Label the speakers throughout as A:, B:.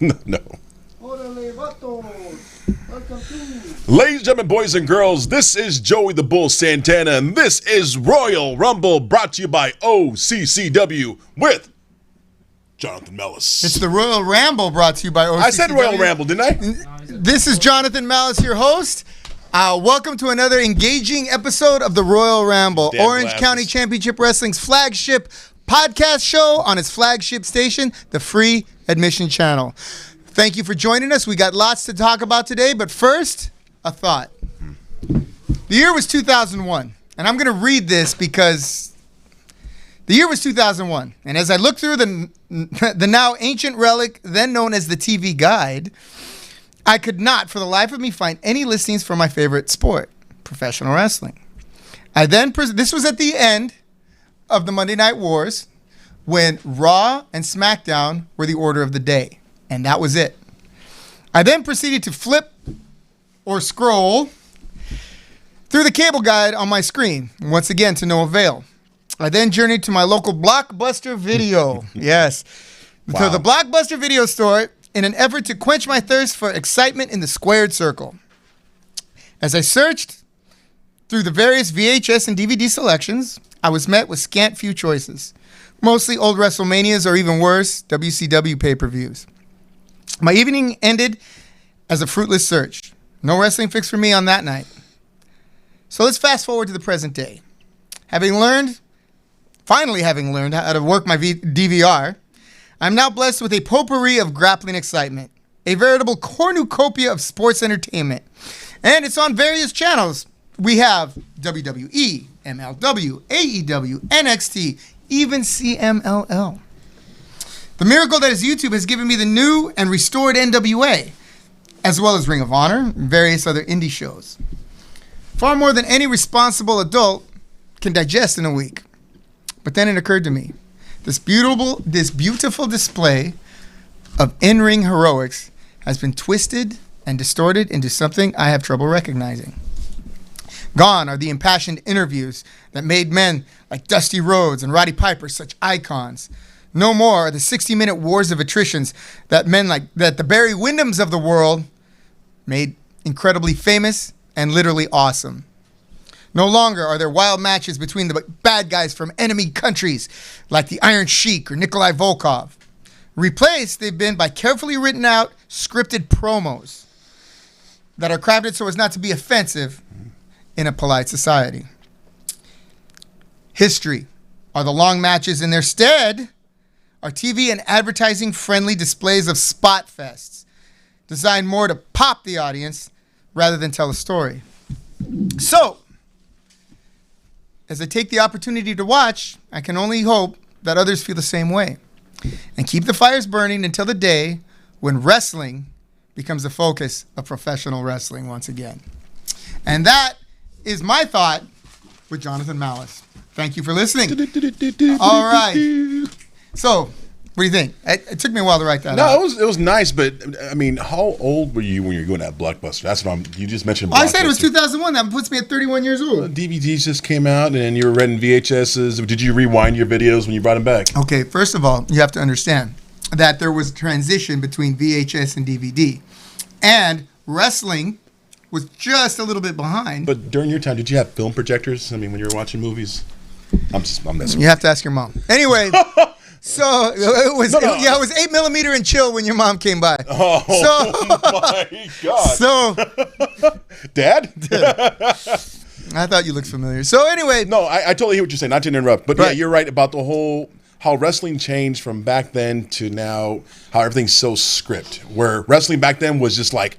A: No. Ladies and gentlemen, boys and girls, this is Joey the Bull Santana, and this is Royal Rumble, brought to you by OCCW with Jonathan Mellis.
B: It's the Royal Ramble, brought to you by OCCW.
A: I said Royal Ramble, didn't I?
B: This is Jonathan Mellis, your host. Welcome to another engaging episode of the Royal Ramble,
A: Damn
B: Orange
A: glasses.
B: County Championship Wrestling's flagship podcast show on its flagship station, the Free Admission Channel. Thank you for joining us. We got lots to talk about today, but first, a thought. The year was 2001, and I'm going to read this because the year was 2001, and as I look through the now ancient relic, then known as the TV Guide, I could not, for the life of me, find any listings for my favorite sport, professional wrestling. This was at the end of the Monday Night Wars, when Raw and SmackDown were the order of the day. And that was it. I then proceeded to flip or scroll through the cable guide on my screen, once again to no avail. I then journeyed to my local Blockbuster Video. Yes.
A: Wow.
B: To the Blockbuster Video store in an effort to quench my thirst for excitement in the squared circle. As I searched through the various VHS and DVD selections, I was met with scant few choices. Mostly old WrestleManias or even worse, WCW pay-per-views. My evening ended as a fruitless search. No wrestling fix for me on that night. So let's fast forward to the present day. Finally having learned how to work my DVR, I'm now blessed with a potpourri of grappling excitement, a veritable cornucopia of sports entertainment. And it's on various channels. We have WWE, MLW, AEW, NXT, even CMLL. The miracle that is YouTube has given me the new and restored NWA, as well as Ring of Honor and various other indie shows. Far more than any responsible adult can digest in a week. But then it occurred to me, this beautiful display of in-ring heroics has been twisted and distorted into something I have trouble recognizing. Gone are the impassioned interviews that made men like Dusty Rhodes and Roddy Piper such icons. No more are the 60-minute wars of attritions that the Barry Windhams of the world made incredibly famous and literally awesome. No longer are there wild matches between the bad guys from enemy countries like the Iron Sheik or Nikolai Volkov. Replaced, they've been by carefully written out, scripted promos that are crafted so as not to be offensive in a polite society. History are the long matches. In their stead are TV and advertising-friendly displays of spot fests, designed more to pop the audience rather than tell a story. So, as I take the opportunity to watch, I can only hope that others feel the same way and keep the fires burning until the day when wrestling becomes the focus of professional wrestling once again. And that is my thought with Jonathan Mellis. Thank you for listening. All right. So, what do you think? It took me a while to write that out.
A: No, it was nice, but I mean, how old were you when you were going to that Blockbuster? That's what you just mentioned.
B: I said it was 2001. That puts me at 31 years old.
A: DVDs just came out, and you were renting VHSs. Did you rewind your videos when you brought them back?
B: Okay, first of all, you have to understand that there was transition between VHS and DVD, and wrestling was just a little bit behind.
A: But during your time, did you have film projectors? I mean, when you were watching movies? I'm messing.
B: You have to ask your mom. Anyway, so it was it was 8mm and chill when your mom came by.
A: Oh my God!
B: So,
A: Dad.
B: I thought you looked familiar. So anyway,
A: no, I totally hear what you're saying. Not to interrupt, but
B: right.
A: Yeah, you're right about the whole how wrestling changed from back then to now. How everything's so script. Where wrestling back then was just like,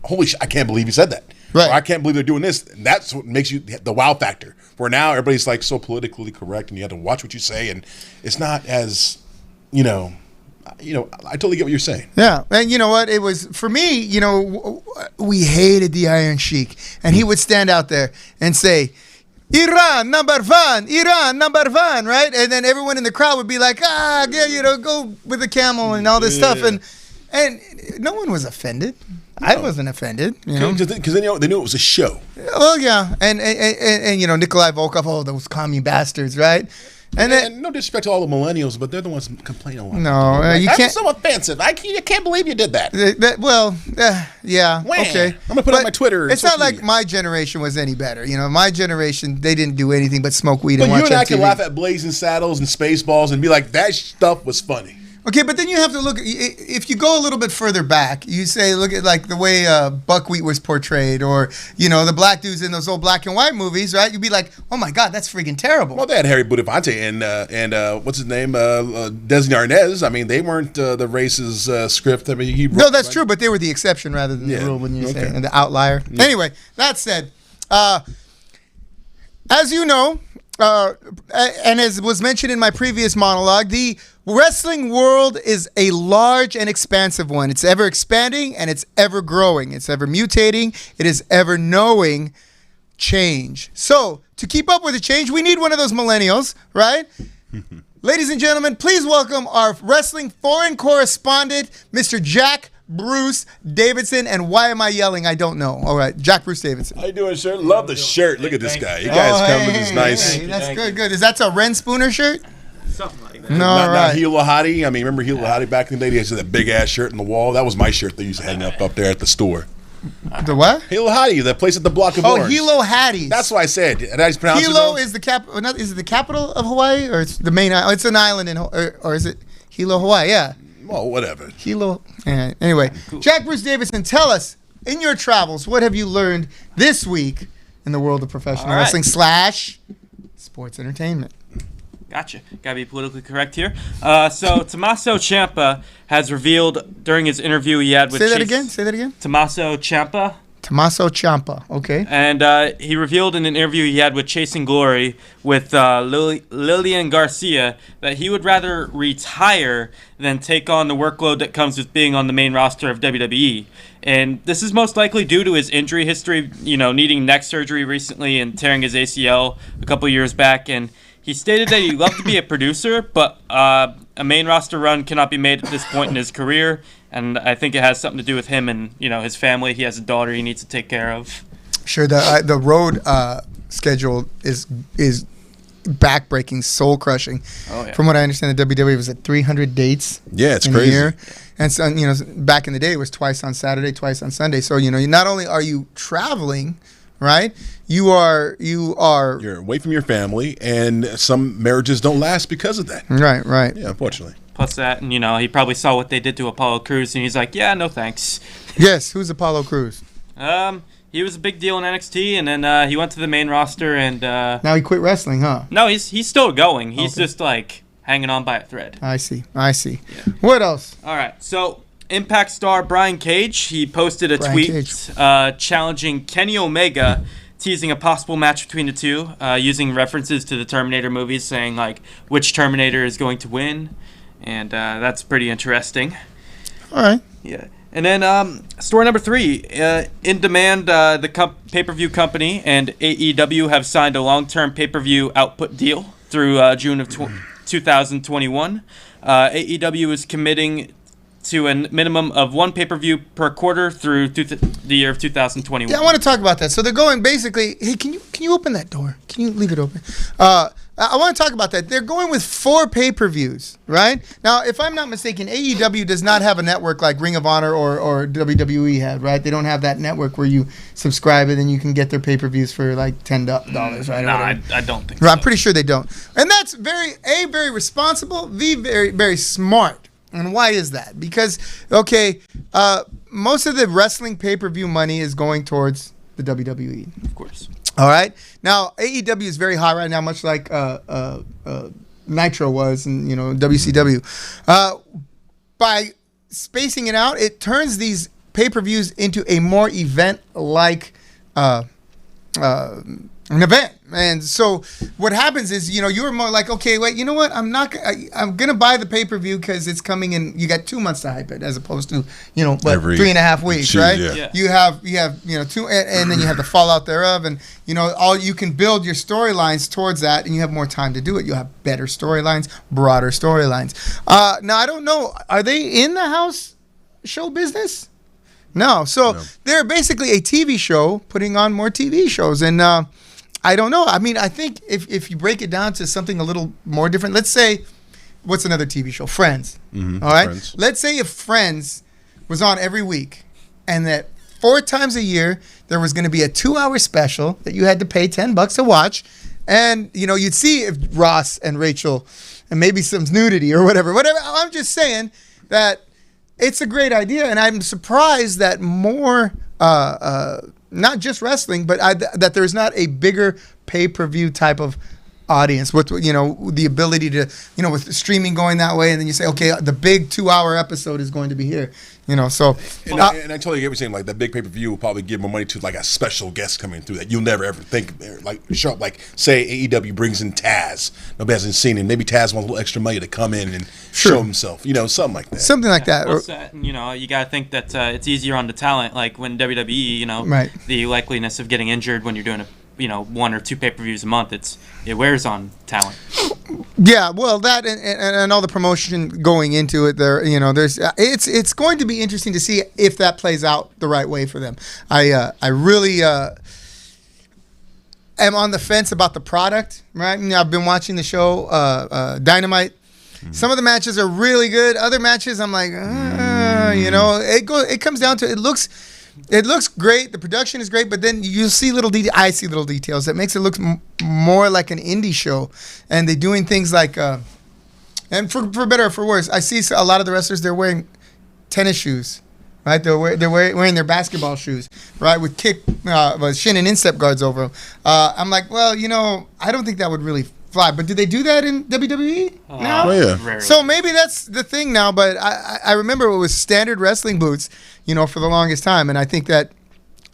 A: holy shit, I can't believe you said that.
B: Right.
A: Or, I can't believe they're doing this. And that's what makes you the wow factor. Where now everybody's like so politically correct, and you have to watch what you say, and it's not as, I totally get what you're saying.
B: Yeah, and you know what? It was for me. We hated the Iron Sheik, and he would stand out there and say, "Iran number one, Iran number one," right? And then everyone in the crowd would be like, go with the camel and all this stuff, and no one was offended. I wasn't offended,
A: because they knew it was a show.
B: Well, yeah, and Nikolai Volkov, those commie bastards, right? And
A: And no disrespect to all the millennials, but they're the ones complaining a lot.
B: No, you
A: That's
B: can't.
A: so offensive. I can't believe you did that.
B: Yeah,
A: Wah.
B: okay.
A: I'm gonna put it on my Twitter and
B: It's not
A: social
B: like
A: media.
B: my generation was any better. You know, my generation, they didn't do anything but smoke weed
A: But
B: and watch
A: you and I
B: MTV.
A: can laugh at Blazing Saddles and Spaceballs and be like, that stuff was funny.
B: Okay, but then you have to look. If you go a little bit further back, you say, look at like the way buckwheat was portrayed, or the black dudes in those old black and white movies, right? You'd be like, oh my God, that's freaking terrible.
A: Well, they had Harry Belafonte and what's his name, Desi Arnaz. I mean, they weren't the race's script. I mean, he wrote,
B: No, that's true, but they were the exception rather than the rule when you say and the outlier. Anyway, that said, as you know, and as was mentioned in my previous monologue, the wrestling world is a large and expansive one. It's ever expanding and it's ever growing. It's ever mutating. It is ever knowing change. So to keep up with the change, we need one of those millennials, right? Ladies and gentlemen, please welcome our wrestling foreign correspondent, Mr. Jack Bruce Davidson. And why am I yelling? I don't know. All right, Jack Bruce Davidson.
A: How you doing, sir? Love the shirt. Look at this guy. You guys come with this nice.
B: That's good. Is that a Ren Spooner shirt?
C: Something like that.
B: No,
A: Not
B: right.
A: Hilo Hottie. I mean, remember Hilo Hottie back in the day? He had that big ass shirt on the wall. That was my shirt they used to hang up there at the store.
B: The what?
A: Hilo Hottie, that place at the block of
B: Oh,
A: Orange.
B: Hilo Hatties.
A: That's what I said. Did I just pronounce it
B: Hilo
A: wrong?
B: is the is it the capital of Hawaii, or it's the main island? It's an island or is it Hilo, Hawaii? Yeah,
A: Well, whatever.
B: Hilo. Anyway, Jack Bruce Davidson, tell us in your travels, what have you learned this week in the world of professional
C: All right.
B: wrestling / sports entertainment?
C: Gotcha. Gotta be politically correct here. So Tommaso Ciampa has revealed during his interview he had with
B: Say that again.
C: Tommaso Ciampa.
B: Tommaso Ciampa. Okay.
C: And he revealed in an interview he had with Chasing Glory with Lillian Garcia that he would rather retire than take on the workload that comes with being on the main roster of WWE. And this is most likely due to his injury history, needing neck surgery recently and tearing his ACL a couple years back. And he stated that he'd love to be a producer, but a main roster run cannot be made at this point in his career. And I think it has something to do with him and his family. He has a daughter he needs to take care of.
B: Sure. The road schedule is backbreaking, soul crushing.
C: Oh, yeah.
B: From what I understand, the WWE was at 300 dates.
A: Yeah, it's
B: in a
A: crazy.
B: year. And so, back in the day, it was twice on Saturday, twice on Sunday. So, not only are you traveling, right? You're
A: away from your family, and some marriages don't last because of that.
B: right.
A: Yeah, unfortunately.
C: Plus that, and he probably saw what they did to Apollo Crews, and he's like, yeah, no thanks.
B: Yes. Who's Apollo Crews?
C: He was a big deal in NXT, and then he went to the main roster, and
B: Now he quit wrestling, huh?
C: no, he's still going. He's
B: Okay.
C: just like hanging on by a thread.
B: I see. What else?
C: All right, so Impact star Brian Cage, he posted a
B: Brian
C: tweet
B: Cage.
C: challenging Kenny Omega, teasing a possible match between the two, using references to the Terminator movies, saying like which Terminator is going to win, and that's pretty interesting.
B: All right.
C: Yeah. And then story number 3, In Demand, the pay-per-view company, and AEW have signed a long-term pay-per-view output deal through June of 2021. AEW is committing to a minimum of one pay-per-view per quarter through the year of 2021.
B: Yeah, I want to talk about that. So they're going basically. Hey, can you open that door? Can you leave it open? I want to talk about that. They're going with 4 pay-per-views, right? Now, if I'm not mistaken, AEW does not have a network like Ring of Honor or WWE had, right? They don't have that network where you subscribe and then you can get their pay-per-views for like $10, right?
C: No, I don't think
B: Right,
C: so.
B: I'm pretty sure they don't. And that's very responsible, very, very smart. And why is that? Because, most of the wrestling pay-per-view money is going towards the WWE.
C: Of course.
B: All right. Now, AEW is very hot right now, much like Nitro was and, WCW. By spacing it out, it turns these pay-per-views into a more event-like an event. And so what happens is, you're more like, okay, wait, you know what? I'm going to buy the pay-per-view because it's coming in. You got 2 months to hype it as opposed to,
A: Every
B: 3.5 weeks,
A: shoot,
B: right?
A: yeah.
B: You have 2, and then you have the fallout thereof. And, all you can build your storylines towards that, and you have more time to do it. You'll have better storylines, broader storylines. Now, I don't know. Are they in the house show business? No. So they're basically a TV show putting on more TV shows. And, I don't know. I mean, I think if you break it down to something a little more different, let's say, what's another TV show? Friends.
A: Mm-hmm.
B: All right.
A: Friends.
B: Let's say if Friends was on every week, and that 4 times a year there was going to be a 2-hour special that you had to pay $10 to watch, and you'd see if Ross and Rachel, and maybe some nudity or whatever. I'm just saying that it's a great idea, and I'm surprised that more. Not just wrestling, but that there's not a bigger pay-per-view type of audience with the ability to with streaming going that way, and then you say, okay, the big 2-hour episode is going to be here, so.
A: And I totally get what you're saying. Like that big pay-per-view will probably give more money to like a special guest coming through that you'll never ever think like show up. Like say AEW brings in Taz, nobody hasn't seen him. Maybe Taz wants a little extra money to come in and show himself. Something like that.
B: Something like that.
C: Plus, you got to think that it's easier on the talent. Like when WWE,
B: right.
C: The likeliness of getting injured when you're doing a 1 or 2 pay-per-views a month, it wears on talent.
B: Yeah, well, that and all the promotion going into it, there's it's going to be interesting to see if that plays out the right way for them. I really am on the fence about the product. Right, I've been watching the show Dynamite. Mm-hmm. Some of the matches are really good. Other matches, I'm like, it comes down to it looks great. The production is great, but then you see I see little details that makes it look more like an indie show. And they're doing things like, and for better or for worse, I see a lot of the wrestlers, they're wearing tennis shoes, right? They're wearing their basketball shoes, right, with shin and instep guards over them. I'm like, well, I don't think that would really fly. But do they do that in WWE now?
A: Oh, yeah.
C: Rarely.
B: So maybe that's the thing now. But I remember it was standard wrestling boots, for the longest time. And I think that,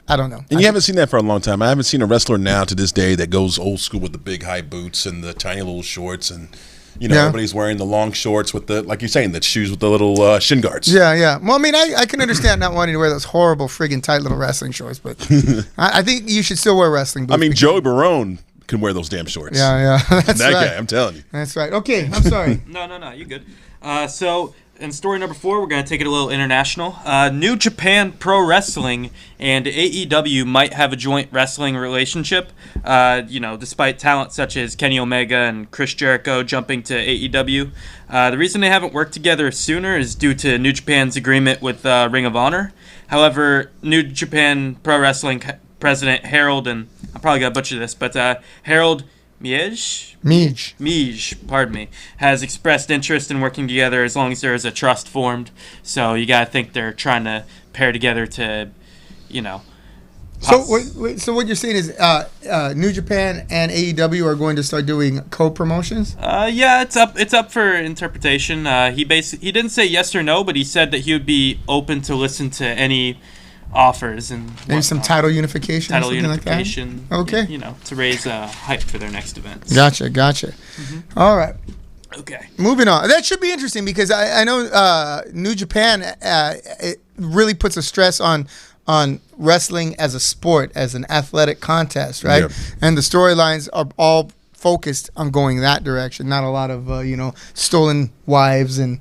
B: I don't know.
A: And you haven't seen that for a long time. I haven't seen a wrestler now to this day that goes old school with the big high boots and the tiny little shorts. And, everybody's wearing the long shorts with the, like you're saying, the shoes with the little shin guards.
B: Yeah. Well, I mean, I can understand not wanting to wear those horrible friggin' tight little wrestling shorts. But I think you should still wear wrestling boots.
A: I mean, Joey Barone can wear those damn shorts.
B: Yeah. That's
A: that
B: right.
A: guy, I'm telling you.
B: That's right. Okay, I'm sorry.
C: No, you're good. So, in story number 4, we're going to take it a little international. New Japan Pro Wrestling and AEW might have a joint wrestling relationship. Despite talent such as Kenny Omega and Chris Jericho jumping to AEW. The reason they haven't worked together sooner is due to New Japan's agreement with Ring of Honor. However, New Japan Pro Wrestling President Harold, and I'm probably going to butcher this, but Harold Meij, pardon me, has expressed interest in working together as long as there is a trust formed. So you got to think they're trying to pair together to,
B: So what you're saying is New Japan and AEW are going to start doing co-promotions?
C: Yeah, it's up for interpretation. He didn't say yes or no, but he said that he would be open to listen to any offers and
B: maybe some title unification or something like that? Okay.
C: To raise hype for their next events.
B: Gotcha. Mm-hmm. All right.
C: Okay.
B: Moving on. That should be interesting because I know New Japan it really puts a stress on wrestling as a sport, as an athletic contest, right?
A: Yep.
B: And the storylines are all focused on going that direction, not a lot of stolen wives and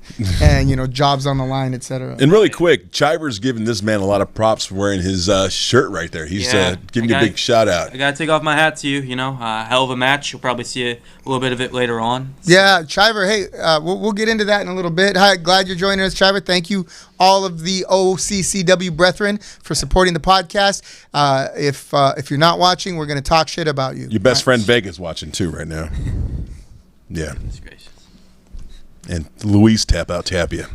B: jobs on the line, etc.
A: And really quick, Chiver's giving this man a lot of props for wearing his shirt right there. He's giving you a big shout out.
C: I gotta take off my hat to you. Hell of a match. You'll probably see a little bit of it later on. So. Yeah,
B: Chiver. Hey, we'll get into that in a little bit. Hi, glad you're joining us, Chiver. Thank you, all of the OCCW brethren, for supporting the podcast. If you're not watching, we're gonna talk shit about you.
A: Your best friend Vega's watching too right now. Yeah.
C: That's gracious.
A: And Luis tap you.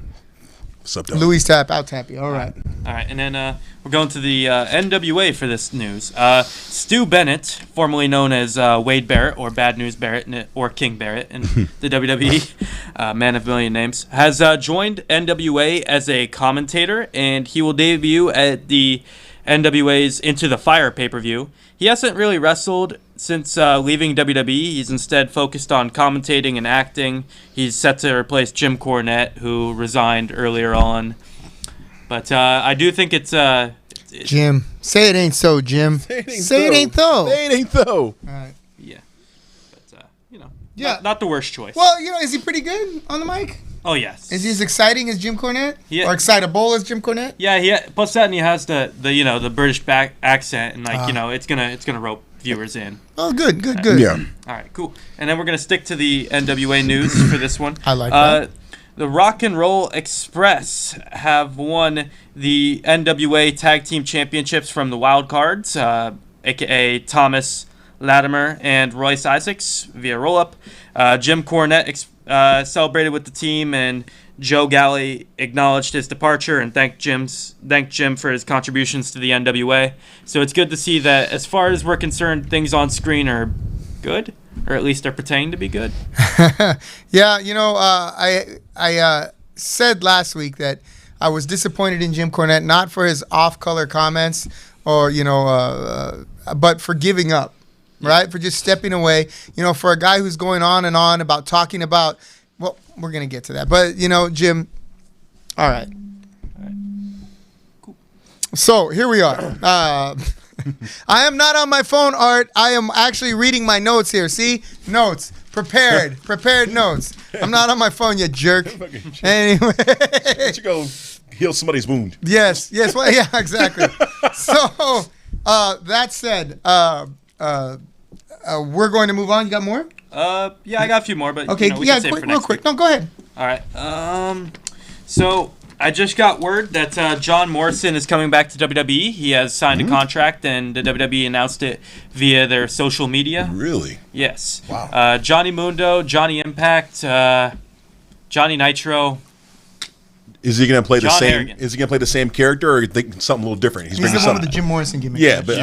A: What's up, dog?
B: Luis tap you. All right.
C: All right, and then we're going to the NWA for this news. Stu Bennett, formerly known as Wade Barrett or Bad News Barrett or King Barrett in the WWE, man of a million names, has joined NWA as a commentator, and he will debut at the NWA's Into the Fire pay-per-view. He hasn't really wrestled since leaving WWE. He's instead focused on commentating and acting. He's set to replace Jim Cornette, who resigned earlier on. But I do think it's...
B: Jim. Say it ain't so, Jim. Say it ain't so.
A: Say it ain't so.
B: All right.
C: Yeah. But, not the worst choice.
B: Well, is he pretty good on the mic?
C: Oh, yes.
B: Is he as exciting as Jim Cornette?
C: Yeah.
B: Or excitable as Jim Cornette?
C: Yeah, plus that, and he has the British back accent, and it's gonna rope viewers in.
B: Oh, good.
A: Yeah.
C: All right, cool. And then we're gonna stick to the NWA news for this one.
B: I like that.
C: The Rock and Roll Express have won the NWA Tag Team Championships from the Wild Cards, aka Thomas Latimer and Royce Isaacs via roll-up. Jim Cornette celebrated with the team, and Joe Galley acknowledged his departure and thanked Jim for his contributions to the NWA. So it's good to see that, as far as we're concerned, things on screen are good, or at least are pretending to be good.
B: Yeah, I said last week that I was disappointed in Jim Cornette, not for his off-color comments or, but for giving up, right? For just stepping away. For a guy who's going on and on about talking about, well, we're going to get to that. But, Jim, all right.
C: Cool.
B: So here we are. I am not on my phone, Art. I am actually reading my notes here. See? Notes. Prepared notes. I'm not on my phone, you jerk. Anyway.
A: Why don't you go heal somebody's wound?
B: Yes. Well, yeah, exactly. So, that said, we're going to move on. You got more?
C: Yeah, I got a few more, but
B: okay.
C: we can save it for next
B: real quick.
C: week.
B: No, go ahead.
C: All right. So I just got word that John Morrison is coming back to WWE. He has signed a contract, and the WWE announced it via their social media.
A: Really?
C: Yes.
A: Wow.
C: Johnny Mundo, Johnny Impact, Johnny Nitro.
A: Is he going to play the
C: John
A: same?
C: Harrigan.
A: Is he going to play the same character, or you think something a little different?
B: He's the one with the Jim Morrison gimmick.
A: Yeah, but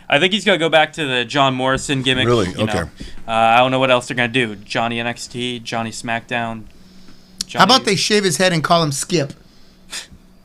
C: I think he's gonna go back to the John Morrison gimmick.
A: Really?
C: You know.
A: Okay.
C: I don't know what else they're gonna do. Johnny NXT, Johnny SmackDown.
B: How about they shave his head and call him Skip?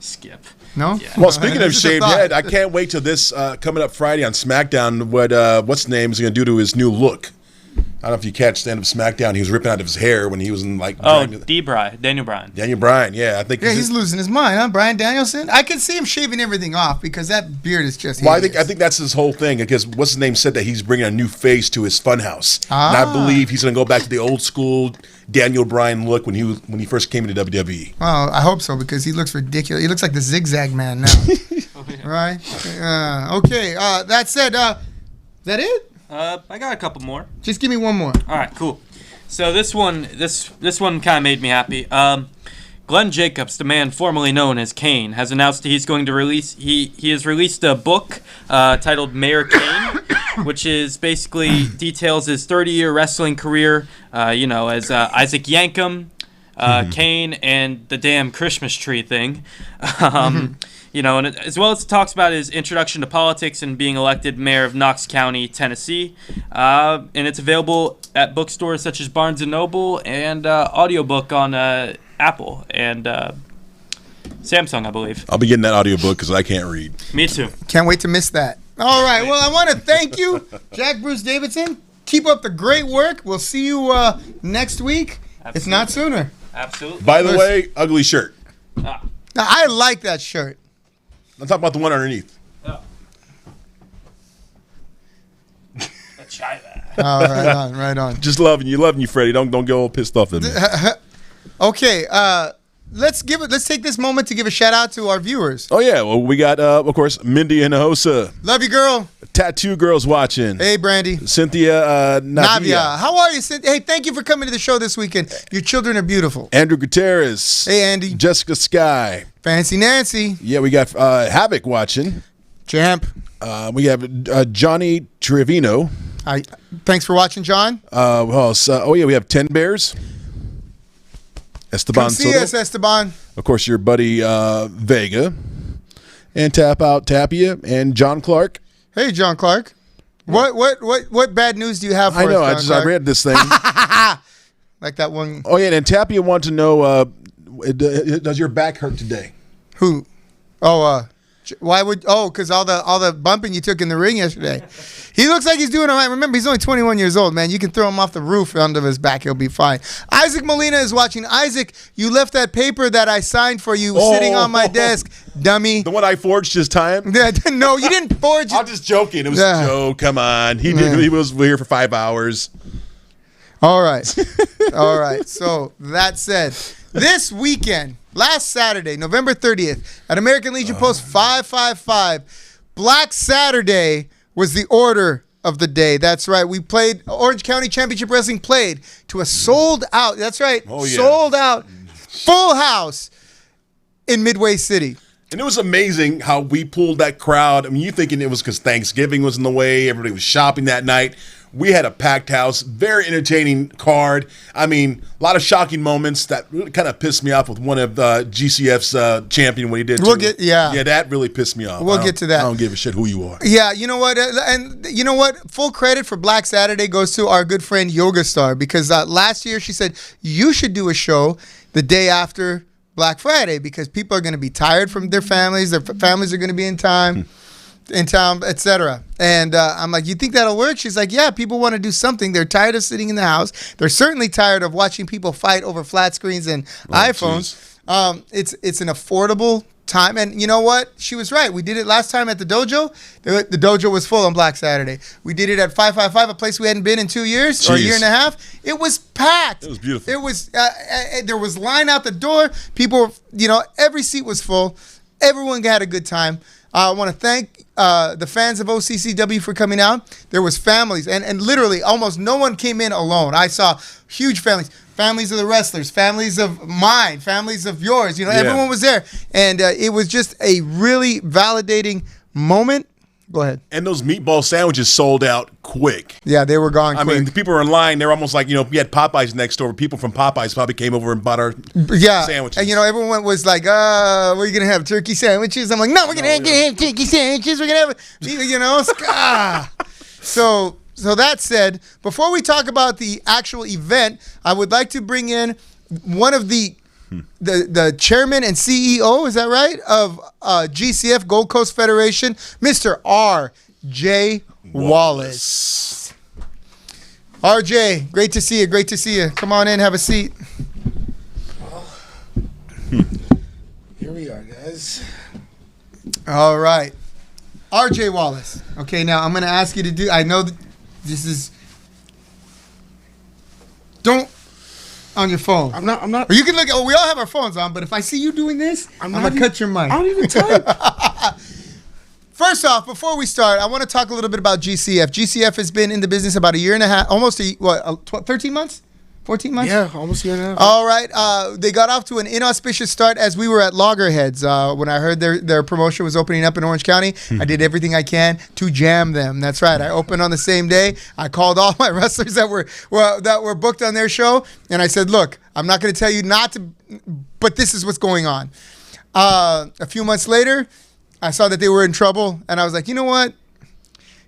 C: Skip?
B: No.
C: Yeah.
A: Well, speaking of
B: Just a
A: shaved
B: thought.
A: head, I can't wait till this coming up Friday on SmackDown. What's his name is going to do to his new look? I don't know if you catch the end of SmackDown. He was ripping out of his hair when he was in
C: Daniel Bryan.
A: Daniel Bryan. Yeah, I think.
B: Yeah, he's losing his mind, huh? Bryan Danielson. I can see him shaving everything off because that beard is just.
A: Well,
B: hideous.
A: I think that's his whole thing because what's his name said that he's bringing a new face to his funhouse, and I believe he's going to go back to the old school Daniel Bryan look when he first came into WWE.
B: Well, I hope so because he looks ridiculous. He looks like the Zigzag Man now. Right? Okay. That said, is that it?
C: I got a couple more.
B: Just give me one more.
C: All right, cool. So this one kind of made me happy. Glenn Jacobs, the man formerly known as Kane, has announced he's going to release. He has released a book titled Mayor Kane, which is basically details his 30-year wrestling career. As Isaac Yankem, Kane, and the damn Christmas tree thing. And as well as it talks about his introduction to politics and being elected mayor of Knox County, Tennessee. And it's available at bookstores such as Barnes & Noble and audiobook on Apple and Samsung, I believe.
A: I'll be getting that audiobook because I can't read.
C: Me too.
B: Can't wait to miss that. All right. Well, I want to thank you, Jack Bruce Davidson. Keep up the great work. We'll see you next week, if not sooner.
C: Absolutely.
A: By the way, ugly shirt.
B: Now, I like that shirt.
A: I'm talking about the one underneath.
C: Oh. Let's try that.
B: Oh, right on.
A: Just loving you, Freddie. Don't get all pissed off at me.
B: Okay, let's take this moment to give a shout out to our viewers.
A: Oh yeah, well we got of course Mindy and Hosa,
B: Love you, girl.
A: Tattoo Girls watching.
B: Hey, Brandy.
A: Cynthia
B: Navia. How are you, Cynthia? Hey, thank you for coming to the show this weekend. Your children are beautiful.
A: Andrew Gutierrez.
B: Hey, Andy.
A: Jessica Sky.
B: Fancy Nancy.
A: Yeah, we got Havoc watching.
B: Champ.
A: We have Johnny Trevino.
B: Thanks for watching, John.
A: We have 10 Bears. Esteban
B: Come see
A: Soto.
B: us, Esteban.
A: Of course, your buddy Vega. And Tap Out Tapia and John Clark.
B: Hey, John Clark. What bad news do you have for us, John
A: I
B: Clark?
A: read this thing.
B: Like that one.
A: Oh, yeah, and Tapia wanted to know, does your back hurt today?
B: Who? Oh, why would? Oh, because all the bumping you took in the ring yesterday. He looks like he's doing all right. Remember, he's only 21 years old, man. You can throw him off the roof onto his back. He'll be fine. Isaac Molina is watching. Isaac, you left that paper that I signed for you sitting on my desk, dummy.
A: The one I forged his time?
B: No, you didn't forge it.
A: I'm just joking. It was a joke. Come on. He was here for 5 hours.
B: All right. All right. So that said, this weekend, last Saturday, November 30th, at American Legion Post 555, Black Saturday was the order of the day. That's right. We played, Orange County Championship Wrestling played to a sold out, that's right, sold out, full house in Midway City.
A: And it was amazing how we pulled that crowd. I mean, you thinking it was because Thanksgiving was in the way, everybody was shopping that night. We had a packed house, very entertaining card. I mean, a lot of shocking moments that really kind of pissed me off with one of GCF's champion when he did.
B: Yeah,
A: that really pissed me off.
B: We'll get to that.
A: I don't give a shit who you are.
B: Yeah, you know what? And you know what? Full credit for Black Saturday goes to our good friend Yoga Star, because last year she said, you should do a show the day after Black Friday because people are going to be tired from their families. Their families are going to be in town, etc. And I'm like, you think that'll work? She's like, yeah, people want to do something. They're tired of sitting in the house. They're certainly tired of watching people fight over flat screens and iPhones. It's an affordable time. And you know what? She was right. We did it last time at the dojo. The dojo was full on Black Saturday. We did it at 555, a place we hadn't been in 2 years or a year and a half. It was packed.
A: It was beautiful.
B: It was there was line out the door. People, every seat was full. Everyone had a good time. I want to thank the fans of OCCW for coming out. There was families, and literally almost no one came in alone. I saw huge families. Families of the wrestlers, families of mine, families of yours. Everyone was there. And it was just a really validating moment. Go ahead.
A: And those meatball sandwiches sold out quick.
B: Yeah, they were gone quick.
A: I mean, the people were in line. They're almost like, we had Popeyes next door. People from Popeyes probably came over and bought our sandwiches. And,
B: everyone was like, we're going to have turkey sandwiches. I'm like, no, we're going to have turkey sandwiches. We're going to have, So that said, before we talk about the actual event, I would like to bring in one of the chairman and CEO, is that right, of GCF, Gold Coast Federation, Mr. R.J. Wallace. R.J., great to see you. Great to see you. Come on in, have a seat.
D: Here we are, guys.
B: All right. R.J. Wallace. Okay, now I'm going to ask you to do, I know this is, don't on your phone.
D: I'm not.
B: Or you can look, we all have our phones on, but if I see you doing this, I'm going to cut your mic.
D: I don't even type.
B: First off, before we start, I want to talk a little bit about GCF. GCF has been in the business about a year and a half, almost 13 months? 14 months?
D: Yeah, almost a year and a half.
B: All right. They got off to an inauspicious start as we were at Loggerheads. When I heard their promotion was opening up in Orange County, I did everything I can to jam them. That's right. I opened on the same day. I called all my wrestlers that were booked on their show, and I said, look, I'm not going to tell you not to, but this is what's going on. A few months later, I saw that they were in trouble, and I was like, you know what?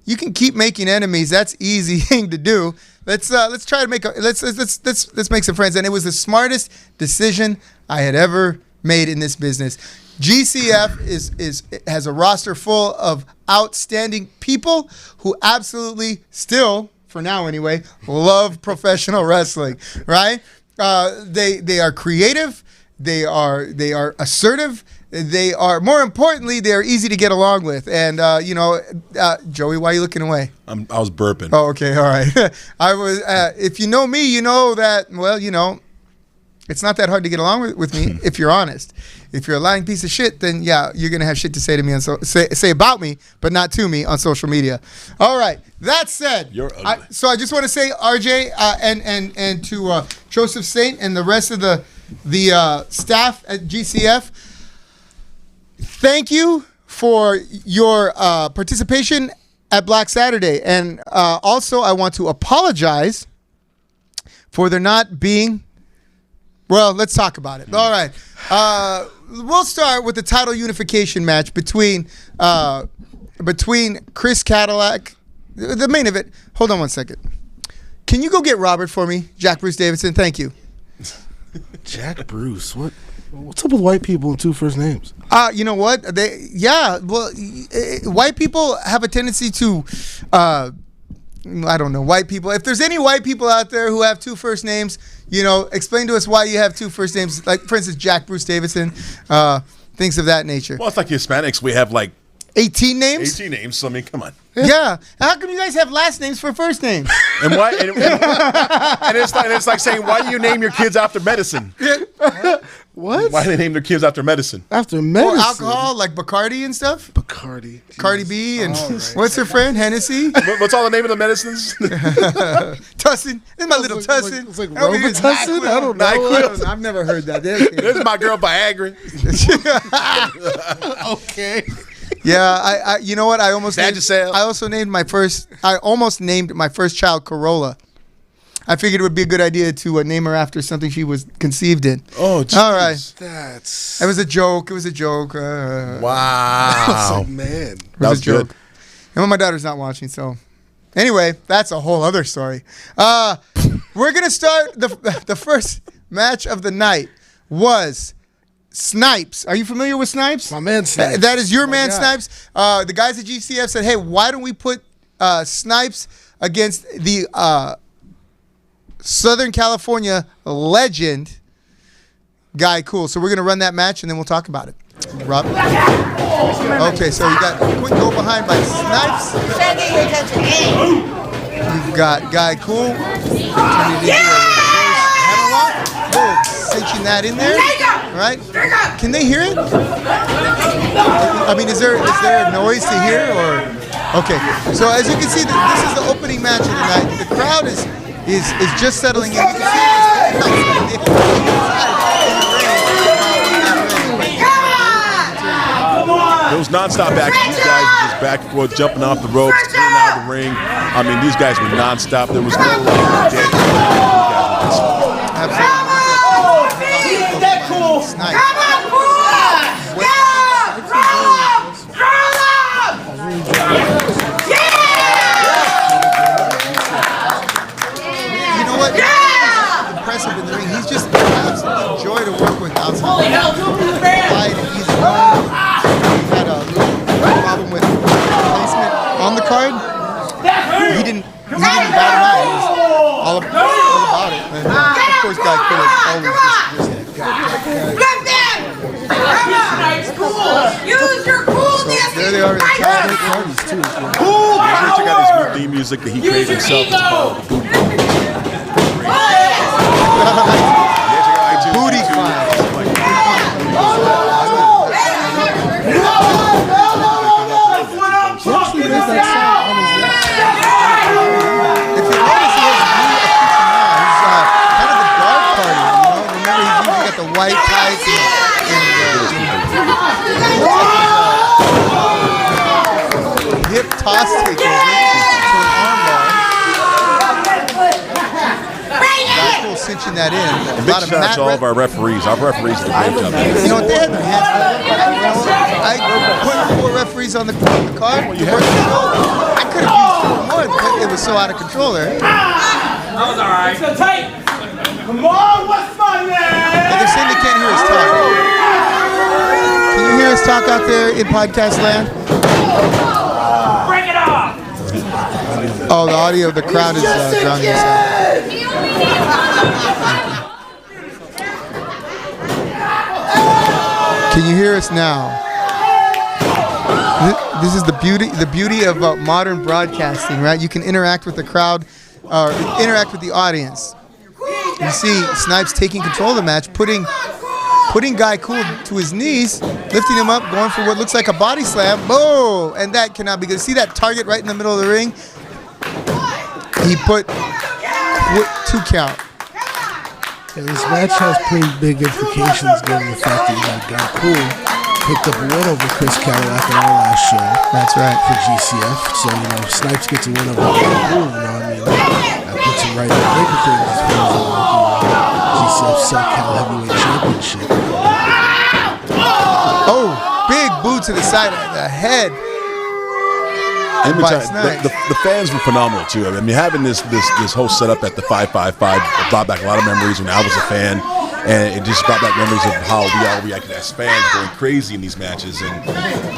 B: You can keep making enemies. That's easy thing to do. Let's try to make let's make some friends. And it was the smartest decision I had ever made in this business. GCF has a roster full of outstanding people who absolutely still, for now anyway, love professional wrestling. Right? They are creative. They are assertive. They are, more importantly, they are easy to get along with. And, Joey, why are you looking away?
A: I was burping.
B: Oh, okay. All right. I was, if you know me, you know that, well, it's not that hard to get along with me if you're honest. If you're a lying piece of shit, then, yeah, you're going to have shit to say to me, say about me, but not to me on social media. All right. That said,
A: you're ugly.
B: So I just want to say, RJ, and to Joseph Saint and the rest of the staff at GCF, thank you for your participation at Black Saturday. And also, I want to apologize for there not being, well, let's talk about it. All right. We'll start with the title unification match between Chris Cadillac, the main event. Hold on one second. Can you go get Robert for me? Jack Bruce Davidson, thank you.
D: Jack Bruce, what's up with white people and two first names?
B: You know what? White people have a tendency to, I don't know, white people. If there's any white people out there who have two first names, explain to us why you have two first names. Like, for instance, Jack Bruce Davidson, things of that nature.
A: Well, it's like Hispanics. We have like
B: 18 names?
A: 18 names. So, I mean, come on.
B: Yeah. How come you guys have last names for first names?
A: And why? And it's like saying, why do you name your kids after medicine?
D: What?
A: Why do they name their kids after medicine?
D: After
B: Or
D: medicine?
B: alcohol, like Bacardi and stuff?
D: Bacardi.
B: Cardi B and what's her friend? Hennessy?
A: What's all the name of the medicines?
B: Tussin. This is my little Tussin.
D: It's like
B: Over here is
D: Robitussin?
B: NyQuil.
D: I don't know.
A: NyQuil.
D: I've never heard that.
A: This is my girl Viagra.
D: Okay.
B: Yeah, I you know what? I almost
A: Vagisil.
B: named my first child Corolla. I figured it would be a good idea to name her after something she was conceived in.
A: Oh, geez.
B: All right.
D: That's...
B: It was a joke. It was a joke.
A: Wow.
D: Oh, man.
B: It
A: That was
B: a joke.
A: good.
B: And well, my daughter's not watching, so anyway, that's a whole other story. We're gonna start the first match of the night was Snipes. Are you familiar with Snipes?
D: My man Snipes.
B: That is your
D: My
B: man
D: guy.
B: Snipes. The guys at GCF said, "Hey, why don't we put Snipes against the Southern California legend Guy Cool?" So we're gonna run that match and then we'll talk about it. Rob. Okay, so you got a quick go behind by Snipes. You've got Guy Cool. Turn it into a hammerlock. Boom, cinching that in there. Right? Can they hear it? I mean, is there a noise to hear or? Okay, so as you can see, this is the opening match of the night. The crowd is just settling in. You can see
A: Those nonstop action, these guys were just back and forth, jumping off the ropes, clearing out of the ring. I mean, these guys were nonstop. There was no dead.
B: Absolutely. Snipes. You know what? Impressive in the ring. He's just an absolute joy to work with outside. Quiet and easy going. He had a little problem with placement on the card. He didn't bat him out. He was all about it. And, of course, Guy could have always
E: Use your coolness.
B: there they are in the crowd.
A: Check out his new theme music that he created himself. It's called
B: Booty Fight. If you notice, he has blue accoutrement. He's kind of the dark party, you know. Remember, he's usually got the white tights and hip toss takeover to an armbar. Guy Cool cinching that in. A
A: Big
B: lot of
A: shout out
B: mat
A: to all of our referees. Our referees did a great job.
B: You know what? They had their hands full. You know, I put 4 referees on the card. To work the show. I could have used 4 more, but it was so out of control there.
E: That was all right. So tight. Come on, what's my name?
B: And they're saying they can't hear us talk. Can you hear us talk out there in podcast land?
E: Bring it on.
B: Oh, the audio of the crowd is drowning us out. Can you hear us now? This is the beauty of modern broadcasting, right? You can interact with the crowd, or interact with the audience. You see Snipes taking control of the match, putting Guy Cool to his knees, lifting him up, going for what looks like a body slam. Boom! And that cannot be good. See that target right in the middle of the ring? He put 2 count.
D: Yeah, this match has pretty big implications given the fact that you got Guy Cool picked up a win over Chris Cadillac on our last show.
B: That's right.
D: For GCF. So, you know, Snipes gets a win over Guy Cool, you know what I mean? That puts him right in the thick of things as far as GCF SoCal Heavyweight Championship.
B: Oh, big boot to the side of the head.
A: Let me
B: By
A: tell you,
B: Snipes.
A: the fans were phenomenal too. I mean, having this whole setup at the 555 brought back a lot of memories when I was a fan, and it just brought back memories of how we all reacted as fans, going crazy in these matches. And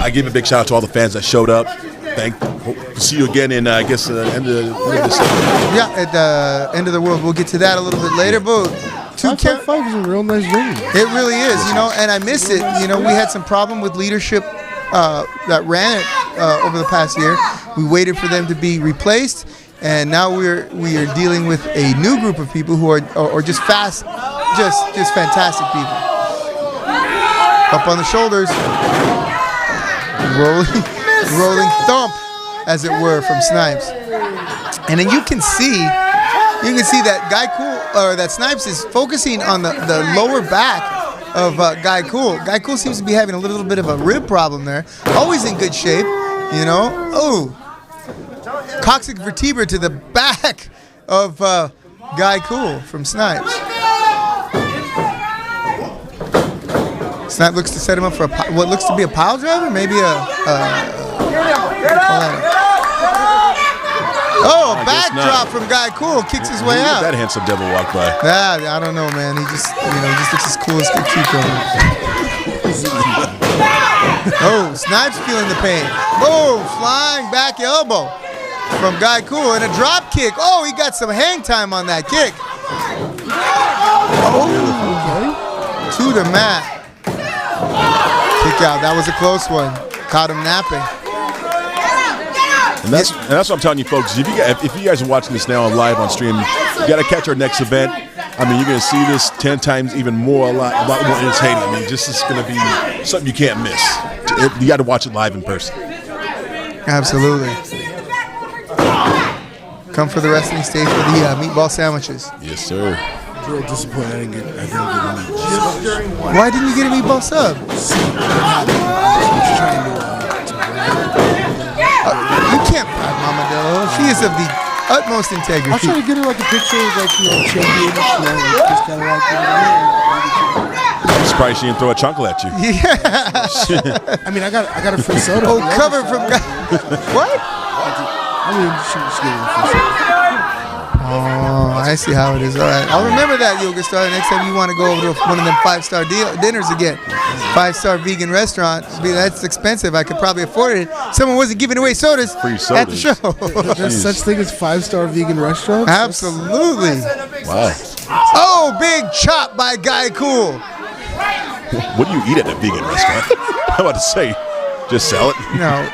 A: I give a big shout out to all the fans that showed up. Hope to see you again in end of this.
B: Yeah, at the end of the world. We'll get to that a little bit later, but 2 count.
D: 555 is a real nice ring.
B: It really is, you know, and I miss it. You know, we had some problem with leadership that ran it over the past year. We waited for them to be replaced, and now we are dealing with a new group of people who are just fantastic people. Up on the shoulders, rolling thump, as it were, from Snipes. And then you can see that that Snipes is focusing on the lower back of Guy Cool. Guy Cool seems to be having a little bit of a rib problem there. Always in good shape, you know. Oh, coccyx vertebra to the back of Guy Cool from Snipes. Snipe looks to set him up for what looks to be a pile driver, maybe a backdrop from Guy Cool, kicks his way out.
A: That handsome devil walk by.
B: I don't know, man. He just looks as cool as a cucumber. Oh, Snipes feeling the pain. Oh, flying back elbow from Guy Cool and a drop kick. Oh, he got some hang time on that kick. Oh, to the mat. Kick out. That was a close one. Caught him napping.
A: And that's what I'm telling you, folks. If you guys are watching this now live on stream, you got to catch our next event. I mean, you're going to see this 10 times even more, a lot more entertaining. I mean, this is going to be something you can't miss. You got to watch it live in person.
B: Absolutely. Come for the wrestling stage for the meatball sandwiches.
A: Yes, sir.
D: I'm real disappointed I didn't get a meatball sub.
B: Why didn't you get a meatball sub? You can't brag Mama Dello. She is of the utmost integrity.
D: I'm trying to get her like a picture of champion, just kind of like.
A: I'm surprised she didn't throw a chunkle at you.
B: Yeah.
D: I mean, I got a free soda.
B: Oh, cover from what?
D: I mean, she gave me a free soda.
B: Oh, I see how it is. All right. I'll remember that, Yoga Star. Next time you want to go over to one of them 5-star dinners again. 5-star vegan restaurant. That's expensive. I could probably afford it. Someone wasn't giving away sodas,
A: Free sodas.
B: at the show.
D: There's such thing as 5-star vegan restaurants?
B: Absolutely.
A: Wow.
B: Oh, big chop by Guy Cool.
A: What do you eat at a vegan restaurant? I'm about to say, just sell it.
B: No.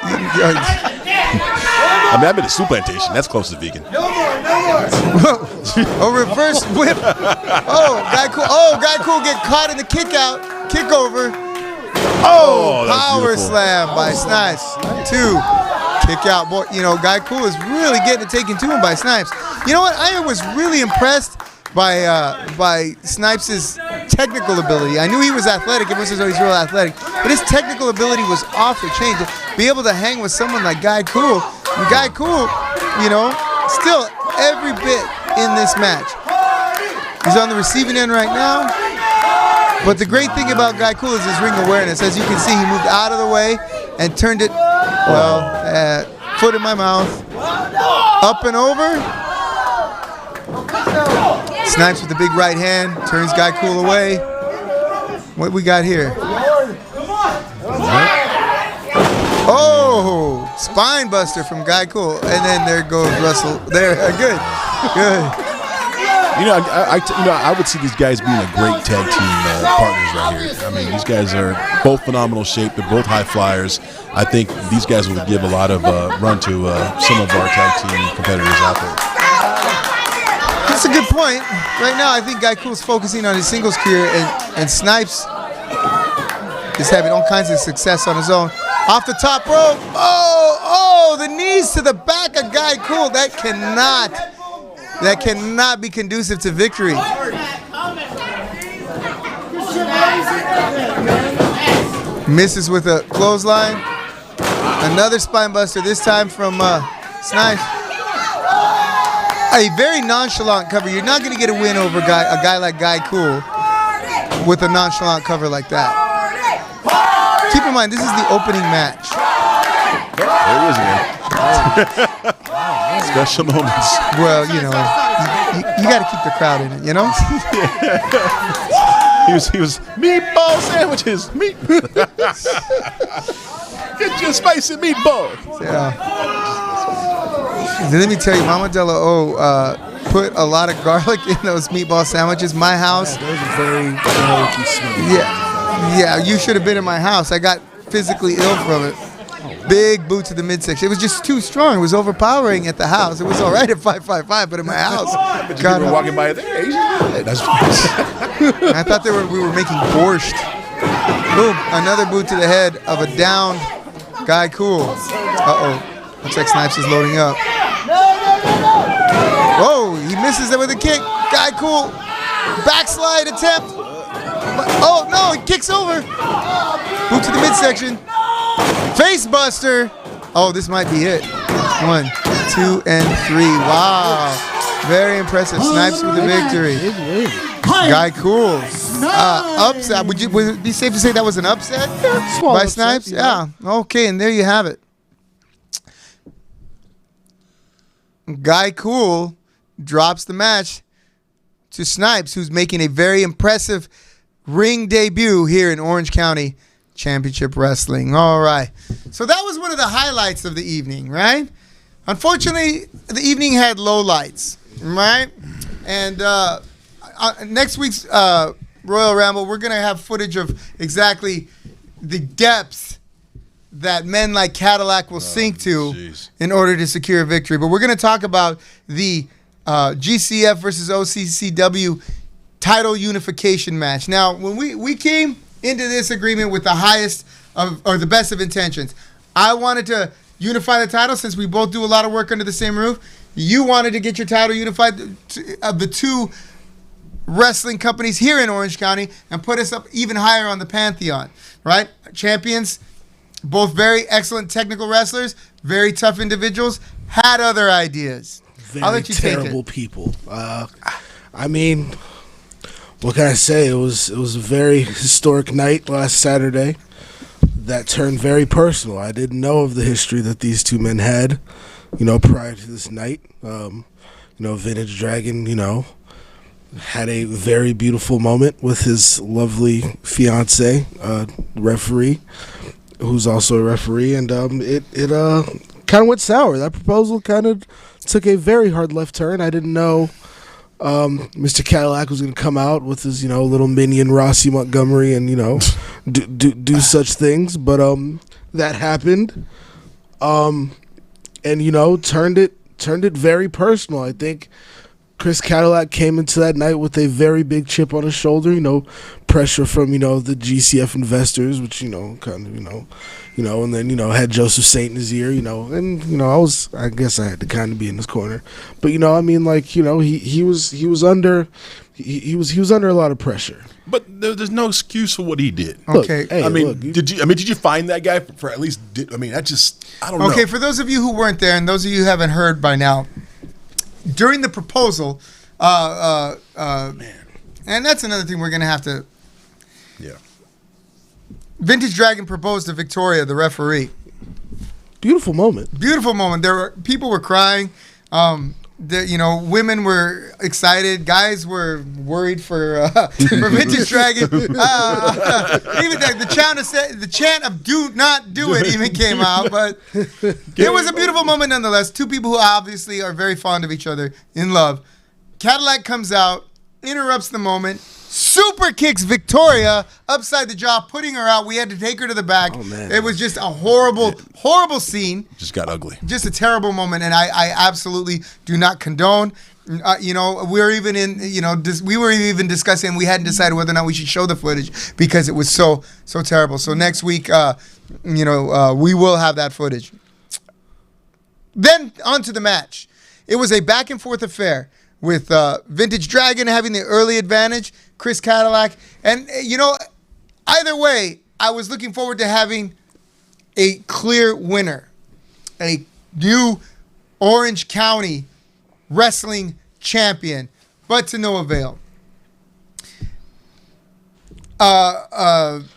A: I mean, I've been to Soup Plantation. That's close to vegan.
B: A reverse whip. Guy Cool get caught in the kick out. Kick over.
A: Oh, that's
B: power
A: beautiful.
B: slam by Snipes. 2. Kick out. Boy, Guy Cool is really getting it taken to him by Snipes. You know what? I was really impressed by Snipes' technical ability. I knew he was athletic. Everyone says, he's real athletic. But his technical ability was off the chain. To be able to hang with someone like Guy Cool. And Guy Cool, still every bit in this match. He's on the receiving end right now. But the great thing about Guy Cool is his ring awareness. As you can see, he moved out of the way and turned it, foot in my mouth. Up and over. Snipes with the big right hand. Turns Guy Cool away. What we got here? Oh, spine buster from Guy Cool. And then there goes Russell. There, good.
A: I would see these guys being a great tag team partners right here. I mean, these guys are both phenomenal shape. They're both high flyers. I think these guys would give a lot of run to some of our tag team competitors out there.
B: That's a good point. Right now, I think Guy Cool's focusing on his singles career, and Snipes is having all kinds of success on his own. Off the top rope. Oh, the knees to the back of Guy Cool. That cannot be conducive to victory. Misses with a clothesline. Another spine buster, this time from Snipes. A very nonchalant cover. You're not going to get a win over a guy like Guy Cool with a nonchalant cover like that. Keep in mind, this is the opening match.
A: There he is again. Special moments.
B: Well, you got to keep the crowd in it,
A: He was meatball sandwiches. Get your spicy meatball.
B: Yeah. Let me tell you, Mama Della put a lot of garlic in those meatball sandwiches. My house.
D: Those are very garlicky smell.
B: Yeah, you should have been in my house. I got physically ill from it. Big boot to the midsection. It was just too strong. It was overpowering at the house. It was all right at 555, but in my house,
A: But you were walking by there. Asian guy. That's
B: I thought we were making borscht. Boom! Another boot to the head of a downed Guy Cool. Looks like Snipes is loading up. Whoa! He misses it with a kick. Guy Cool. Backslide attempt. Oh no! He kicks over. Boot to the midsection. Face buster. Oh, this might be it. 1, 2, and 3. Wow. Very impressive. Snipes with the victory. Guy Cool. Upset. Would it be safe to say that was an upset by Snipes? Yeah. Okay, and there you have it. Guy Cool drops the match to Snipes, who's making a very impressive ring debut here in Orange County Championship Wrestling. All right. So that was one of the highlights of the evening, right? Unfortunately, the evening had lowlights, right? And next week's Royal Ramble, we're going to have footage of exactly the depths that men like Cadillac will sink to in order to secure a victory. But we're going to talk about the GCF versus OCCW title unification match. Now, when we came into this agreement with the highest or the best of intentions, I wanted to unify the title since we both do a lot of work under the same roof. You wanted to get your title unified of the two wrestling companies here in Orange County and put us up even higher on the pantheon, right? Champions, both very excellent technical wrestlers, very tough individuals, had other ideas.
D: Very
B: I'll let you take
D: terrible
B: it.
D: people. I mean, what can I say? It was a very historic night last Saturday that turned very personal. I didn't know of the history that these two men had, prior to this night. Vintage Dragon, had a very beautiful moment with his lovely fiance, referee, who's also a referee, and it kind of went sour. That proposal kind of took a very hard left turn. I didn't know Mr. Cadillac was going to come out with his, little minion Rossi Montgomery and, do such things. But that happened. And, turned it very personal. I think Chris Cadillac came into that night with a very big chip on his shoulder, pressure from, the GCF investors, which, and then, had Joseph Saint in his ear, and, I guess I had to kind of be in his corner. But, he was under a lot of pressure.
A: But there's no excuse for what he did.
B: Okay.
A: Look, did you find that guy for at least? I don't know.
B: Okay, for those of you who weren't there and those of you who haven't heard by now, during the proposal, and that's another thing we're going to have to.
A: Yeah.
B: Vintage Dragon proposed to Victoria, the referee.
D: Beautiful moment.
B: Beautiful moment. People were crying. Women were excited. Guys were worried for Vintage Dragon. Even the chant of "Do not do it" even came out. But it was a beautiful moment nonetheless. Two people who obviously are very fond of each other, in love. Cadillac comes out, interrupts the moment, super kicks Victoria upside the jaw, putting her out. We had to take her to the back.
D: Oh, man.
B: It was just a horrible, horrible scene.
A: Just got ugly.
B: Just a terrible moment, and I absolutely do not condone. We were even discussing. We hadn't decided whether or not we should show the footage because it was so terrible. So next week, we will have that footage. Then on to the match. It was a back and forth affair with Vintage Dragon having the early advantage, Chris Cadillac, and either way, I was looking forward to having a clear winner, a new Orange County wrestling champion, but to no avail.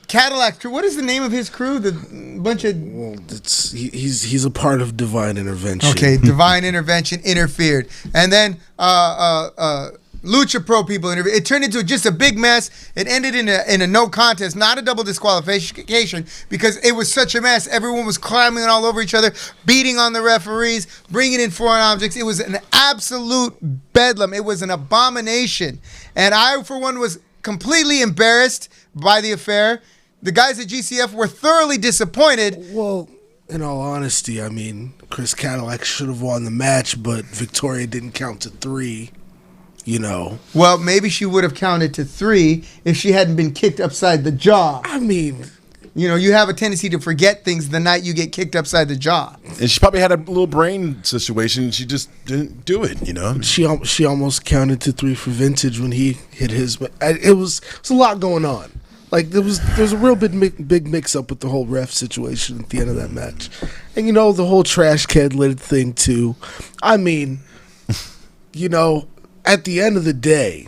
B: Cadillac crew. What is the name of his crew? The bunch of.
D: Well, he's a part of Divine Intervention.
B: Okay, Divine Intervention interfered, and then Lucha Pro people interfered. It turned into just a big mess. It ended in a no contest, not a double disqualification, because it was such a mess. Everyone was climbing all over each other, beating on the referees, bringing in foreign objects. It was an absolute bedlam. It was an abomination, and I, for one, was completely embarrassed by the affair. The guys at GCF were thoroughly disappointed.
D: Well, In all honesty, I mean, Chris Cadillac should have won the match, but Victoria didn't count to 3. You know.
B: Well, maybe she would have counted to 3 if she hadn't been kicked upside the jaw.
D: I mean,
B: you know, you have a tendency to forget things the night you get kicked upside the jaw.
A: And she probably had a little brain situation. And she just didn't do it, you know.
D: she almost counted to 3 for Vintage when he hit his. But it was a lot going on. Like there was a real big mix up with the whole ref situation at the end of that match, and you know the whole trash can lid thing too. I mean, you know, at the end of the day,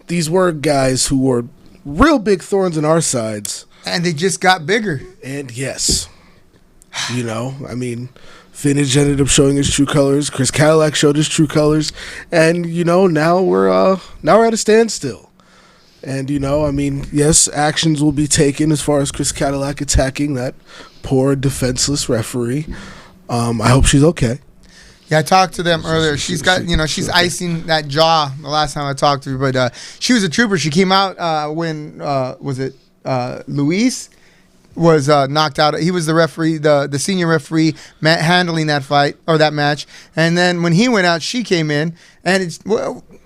D: these were guys who were real big thorns in our sides.
B: And they just got bigger.
D: And yes, you know, I mean, Vintage ended up showing his true colors. Chris Cadillac showed his true colors. And, you know, now we're at a standstill. And, you know, I mean, yes, actions will be taken as far as Chris Cadillac attacking that poor defenseless referee. I hope she's okay.
B: Yeah, I talked to them earlier. She's got, you know, she's icing that jaw the last time I talked to her. But she was a trooper. She came out when, Luis was knocked out. He was the referee, the senior referee handling that fight or that match. And then when he went out, she came in. And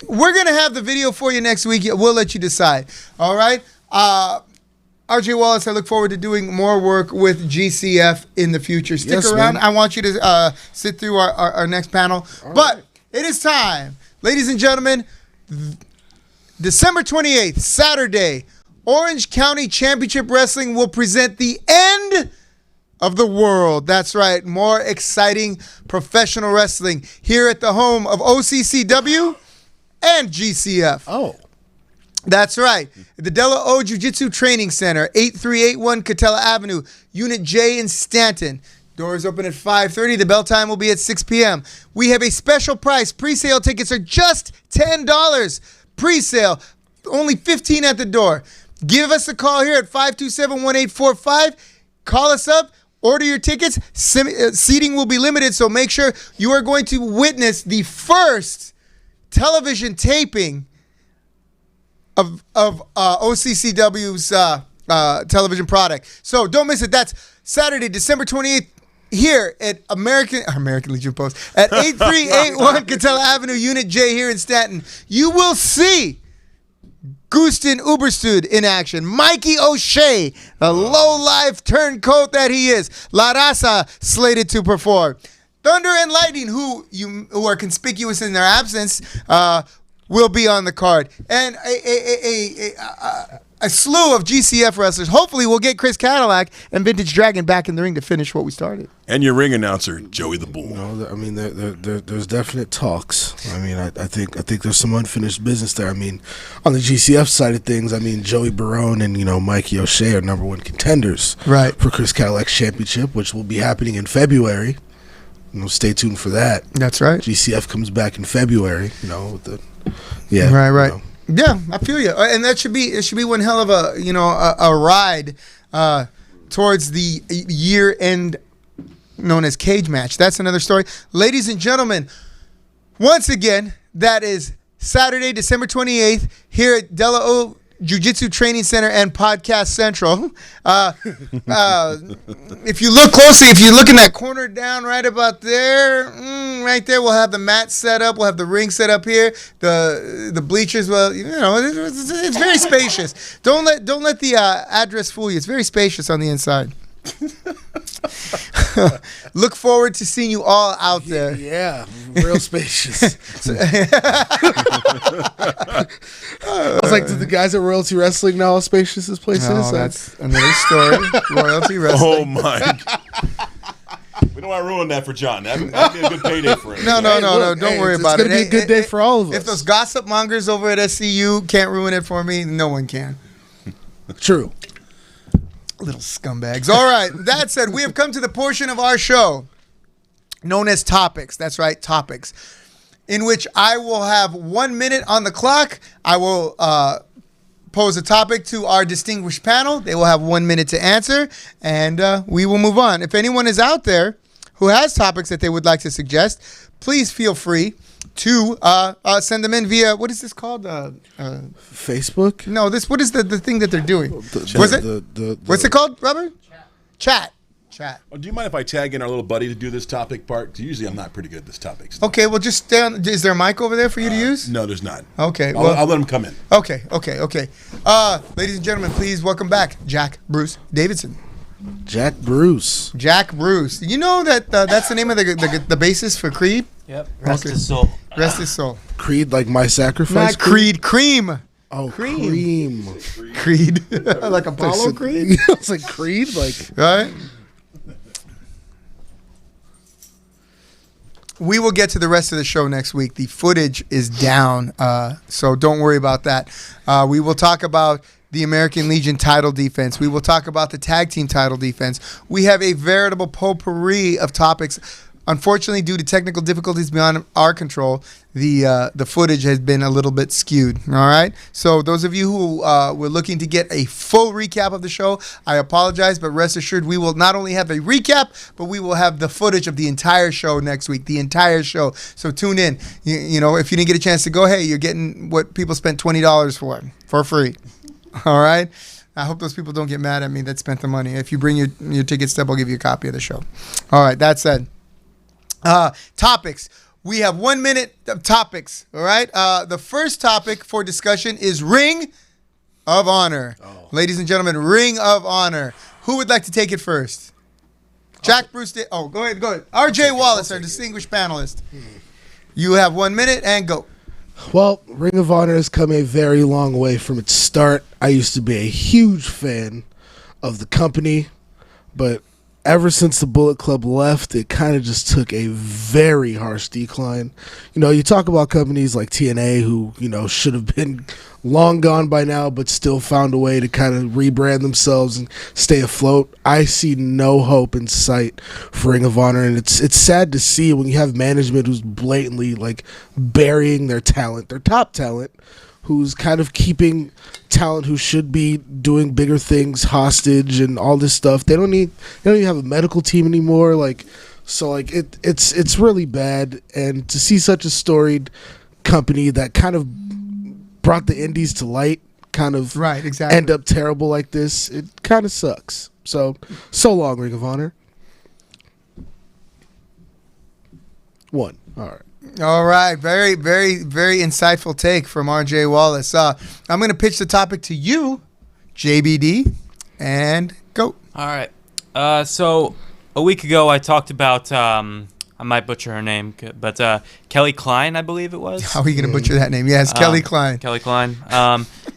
B: we're going to have the video for you next week. We'll let you decide. All right? RJ Wallace, I look forward to doing more work with GCF in the future. Stick around. Man. I want you to sit through our next panel. But it is time. Ladies and gentlemen, December 28th, Saturday, Orange County Championship Wrestling will present the end of the world. That's right. More exciting professional wrestling here at the home of OCCW and GCF.
D: Oh.
B: That's right. The Della O Jiu-Jitsu Training Center, 8381 Catella Avenue, Unit J in Stanton. Doors open at 5:30. The bell time will be at 6 p.m. We have a special price. Pre-sale tickets are just $10. Pre-sale, only $15 at the door. Give us a call here at 527-1845. Call us up. Order your tickets. Seating will be limited, so make sure you are going to witness the first television taping of OCCW's television product. So don't miss it. That's Saturday, December 28th, here at American Legion Post at 8381 Catella Avenue, Unit J here in Stanton. You will see Gustin Uberstud in action. Mikey O'Shea, the low-life turncoat that he is. La Raza slated to perform. Thunder and Lightning, who are conspicuous in their absence, will be on the card. And a slew of GCF wrestlers. Hopefully we'll get Chris Cadillac and Vintage Dragon back in the ring to finish what we started.
A: And your ring announcer, Joey the Bull.
D: No, I mean, there's definite talks. I mean, I think there's some unfinished business there. I mean, on the GCF side of things, I mean, Joey Barone and, you know, Mikey O'Shea are number 1 contenders for Chris Cadillac's championship, which will be happening in February. You know, stay tuned for that.
B: That's right.
D: GCF comes back in February, you know, with the,
B: Right.
D: You know.
B: Yeah, I feel you. And it should be one hell of a, you know, a ride towards the year end known as cage match. That's another story. Ladies and gentlemen, once again, that is Saturday, December 28th here at Della O Jiu-Jitsu Training Center and Podcast Central. If you look closely, if you look in that corner down right about there, right there, we'll have the mat set up. We'll have the ring set up here. The bleachers, well, you know, it's very spacious. Don't let the address fool you. It's very spacious on the inside. Look forward to seeing you all out there.
D: Yeah, real spacious. I was like, do the guys at Royalty Wrestling know how spacious this place is?
B: That's another story. Royalty Wrestling.
A: Oh my! We don't want to ruin that for John. That'd be a good payday for him.
B: No. Don't worry about it.
D: It's going to be a good day for all of us.
B: If those gossip mongers over at SCU can't ruin it for me, no one can.
D: True.
B: Little scumbags. All right. That said, we have come to the portion of our show known as Topics. That's right, Topics. In which I will have 1 minute on the clock. I will pose a topic to our distinguished panel. They will have 1 minute to answer, and we will move on. If anyone is out there who has topics that they would like to suggest, please feel free to send them in via, what is this called?
D: Facebook?
B: No, what is the thing that they're doing? What's it called, Robert? Chat. chat.
A: Do you mind if I tag in our little buddy to do this topic part? 'Cause usually I'm not pretty good at this topic stuff.
B: Okay, well, just stay on. Is there a mic over there for you to use?
A: No, there's not.
B: Okay,
A: I'll let him come in.
B: Okay. Ladies and gentlemen, please welcome back Jack Bruce Davidson.
D: Jack Bruce.
B: Jack Bruce. You know that that's the name of the bassist for Creed?
C: Yep. Rest
B: Okay.
C: his soul.
B: Rest his soul.
D: Creed, like My Sacrifice?
B: Not Creed, Cream.
D: Oh,
B: Cream.
D: Cream.
B: Creed. Like Apollo Creed?
D: It's like Creed? Like,
B: Right? We will get to the rest of the show next week. The footage is down, so don't worry about that. We will talk about the American Legion title defense. We will talk about the tag team title defense. We have a veritable potpourri of topics. Unfortunately, due to technical difficulties beyond our control, the footage has been a little bit skewed. All right? So those of you who were looking to get a full recap of the show, I apologize, but rest assured we will not only have a recap, but we will have the footage of the entire show next week, the entire show. So tune in. You know, if you didn't get a chance to go, hey, you're getting what people spent $20 for free. All right? I hope those people don't get mad at me that spent the money. If you bring your ticket stub, I'll give you a copy of the show. All right, that said. Topics. We have 1 minute of topics. All right. The first topic for discussion is Ring of Honor. Oh. Ladies and gentlemen, Ring of Honor. Who would like to take it first? Jack Bruce. Go ahead. RJ Wallace, our distinguished panelist. You have 1 minute and go.
D: well, Ring of Honor has come a very long way from its start. I used to be a huge fan of the company, but ever since the Bullet Club left, it kind of just took a very harsh decline. You know, you talk about companies like TNA who, you know, should have been long gone by now, but still found a way to kind of rebrand themselves and stay afloat. I see no hope in sight for Ring of Honor, and it's sad to see when you have management who's blatantly like burying their talent, their top talent, who's kind of keeping talent who should be doing bigger things hostage and all this stuff. They don't even have a medical team anymore. It's really bad. And to see such a storied company that kind of brought the indies to light kind of
B: right, exactly.
D: end up terrible like this, it kind of sucks. So long, Ring of Honor. One. All right.
B: All right. Very, very, very insightful take from RJ Wallace. I'm going to pitch the topic to you, JBD, and go.
C: All right. So a week ago, I talked about, I might butcher her name, but Kelly Klein, I believe it was.
B: How are you going to butcher that name? Yes, Kelly Klein.
C: Kelly Klein.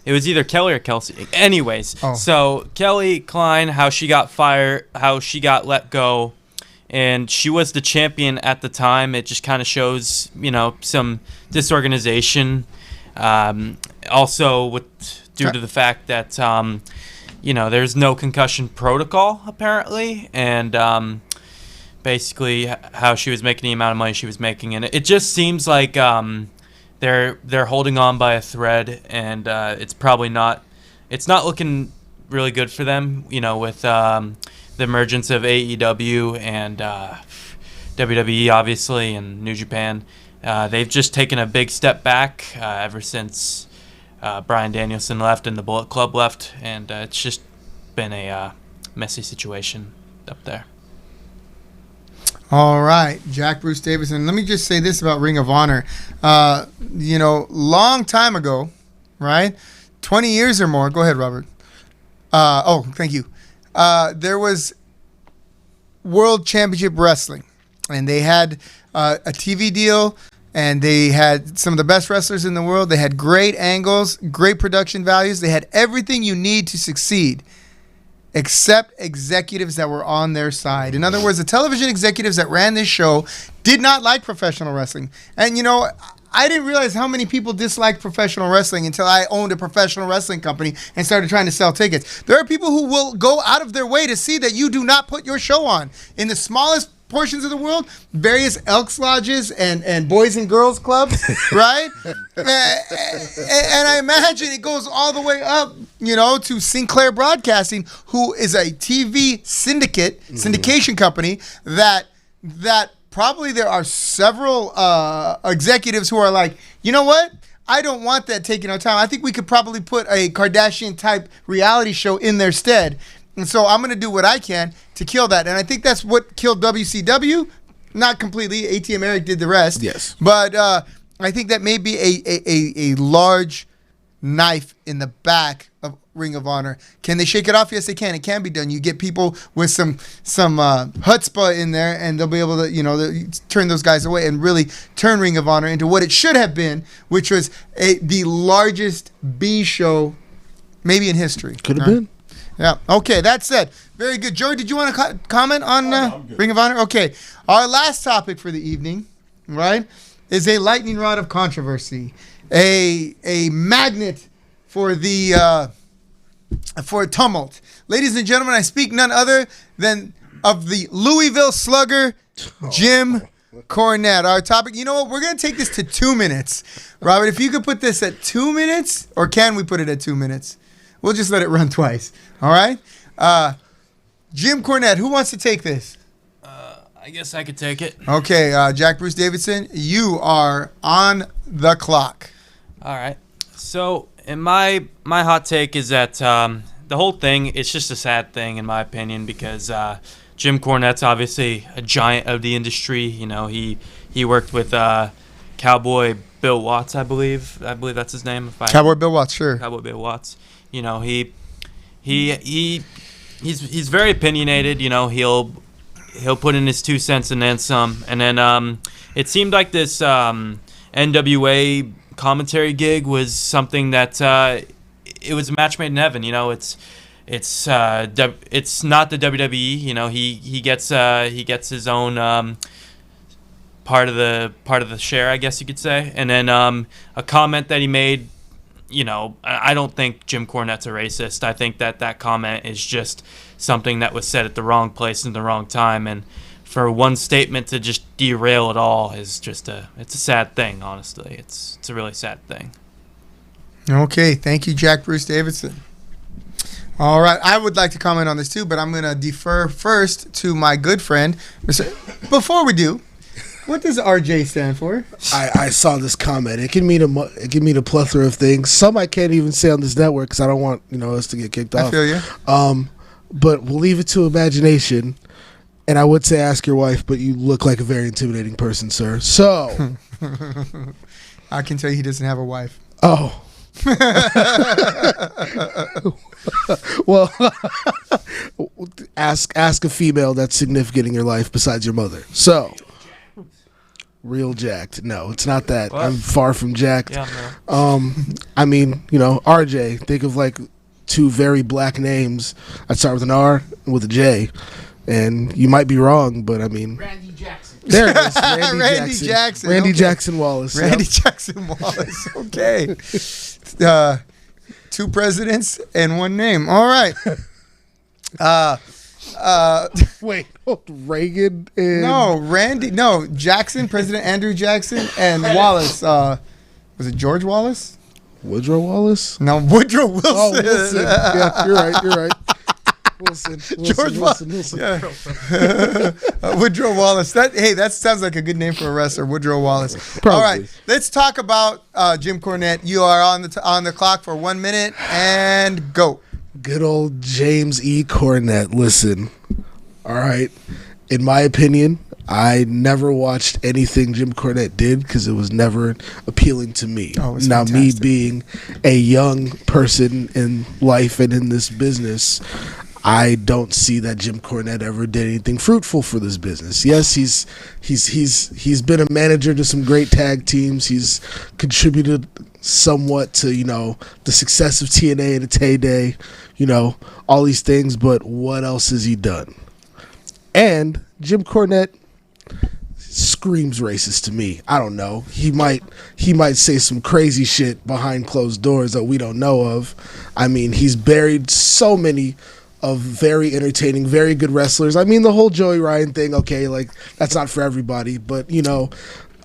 C: It was either Kelly or Kelsey. Anyways, So Kelly Klein, how she got fired, how she got let go. And she was the champion at the time. It just kind of shows, you know, some disorganization. Also, due to the fact that, you know, there's no concussion protocol, apparently. And basically how she was making the amount of money she was making. And it just seems like they're holding on by a thread. And it's probably not looking really good for them, you know, with the emergence of AEW and WWE, obviously, and New Japan. They've just taken a big step back ever since Bryan Danielson left and the Bullet Club left, and it's just been a messy situation up there.
B: All right, Jack Bruce Davidson. Let me just say this about Ring of Honor. You know, long time ago, right? 20 years or more. Go ahead, Robert. Thank you. There was World Championship Wrestling, and they had a TV deal, and they had some of the best wrestlers in the world. They had great angles, great production values. They had everything you need to succeed, except executives that were on their side. In other words, the television executives that ran this show did not like professional wrestling. And, you know, I didn't realize how many people dislike professional wrestling until I owned a professional wrestling company and started trying to sell tickets. There are people who will go out of their way to see that you do not put your show on. In the smallest portions of the world, various Elks Lodges and Boys and Girls Clubs, right? And I imagine it goes all the way up, you know, to Sinclair Broadcasting, who is a TV syndication company that probably there are several executives who are like, you know what? I don't want that taking our time. I think we could probably put a Kardashian-type reality show in their stead. And so I'm going to do what I can to kill that. And I think that's what killed WCW. Not completely. ATM Eric did the rest.
D: Yes.
B: But I think that may be a large knife in the back of Ring of Honor. Can they shake it off? Yes, they can. It can be done. You get people with some chutzpah in there, and they'll be able to, turn those guys away and really turn Ring of Honor into what it should have been, which was the largest B show maybe in history.
D: Could have been.
B: Yeah. Okay, that said. Very good. Joey, did you want to comment on Ring of Honor? Okay. Our last topic for the evening, right, is a lightning rod of controversy. A magnet for the for tumult. Ladies and gentlemen, I speak none other than of the Louisville Slugger, Jim Cornette. Our topic, you know what? We're going to take this to 2 minutes. Robert, if you could put this at 2 minutes, or can we put it at 2 minutes? We'll just let it run twice. All right? Jim Cornette, who wants to take this?
C: I guess I could take it.
B: Okay, Jack Bruce Davidson, you are on the clock.
C: All right. So, in my hot take is that the whole thing, it's just a sad thing in my opinion, because Jim Cornette's obviously a giant of the industry. He worked with Cowboy Bill Watts, I believe that's his name.
B: Cowboy Bill Watts, sure.
C: Cowboy Bill Watts. He's very opinionated. He'll put in his 2 cents and then some. And then it seemed like this NWA commentary gig was something that it was a match made in heaven. It's not the WWE. He gets his own part of the share, I guess you could say. And then a comment that he made. I don't think Jim Cornette's a racist. I think that comment is just something that was said at the wrong place in the wrong time, and for one statement to just derail it all is just it's a sad thing, honestly. It's a really sad thing.
B: Okay, thank you, Jack Bruce Davidson. All right, I would like to comment on this too, but I'm going to defer first to my good friend. Before we do, what does RJ stand for?
D: I saw this comment. It can mean a plethora of things. Some I can't even say on this network because I don't want us to get kicked off.
B: I feel you.
D: But we'll leave it to imagination. And I would say ask your wife, but you look like a very intimidating person, sir. So
B: I can tell you he doesn't have a wife.
D: Oh. Well, ask a female that's significant in your life besides your mother. So. Real jacked. No, it's not that. What? I'm far from jacked.
C: Yeah, no.
D: I mean, RJ, think of like 2 very black names. I'd start with an R and with a J. And you might be wrong, but I mean...
E: Randy Jackson.
D: There it is.
B: Randy Jackson.
D: Randy
B: okay.
D: Jackson Wallace.
B: Randy Jackson Wallace. Okay. 2 presidents and 1 name. All right.
D: Wait, Reagan and...
B: Jackson, President Andrew Jackson, and Wallace. Was it George Wallace?
D: Woodrow Wallace?
B: No, Woodrow Wilson.
D: Oh, Wilson. Yeah, you're right. Wilson.
B: George Wilson. Yeah. Woodrow Wallace. That sounds like a good name for a wrestler, Woodrow Wallace.
D: Probably.
B: All right, let's talk about Jim Cornette. You are on the clock for 1 minute and go.
D: Good old James E. Cornette. Listen, all right. In my opinion, I never watched anything Jim Cornette did because it was never appealing to me.
B: Oh, it's
D: now,
B: fantastic.
D: me being a young person in life and in this business, I don't see that Jim Cornette ever did anything fruitful for this business. Yes, he's been a manager to some great tag teams. He's contributed somewhat to the success of TNA and its heyday. All these things, but what else has he done? And Jim Cornette screams racist to me. I don't know. He might say some crazy shit behind closed doors that we don't know of. I mean, he's buried so many of very entertaining, very good wrestlers. I mean, the whole Joey Ryan thing, okay, like that's not for everybody, but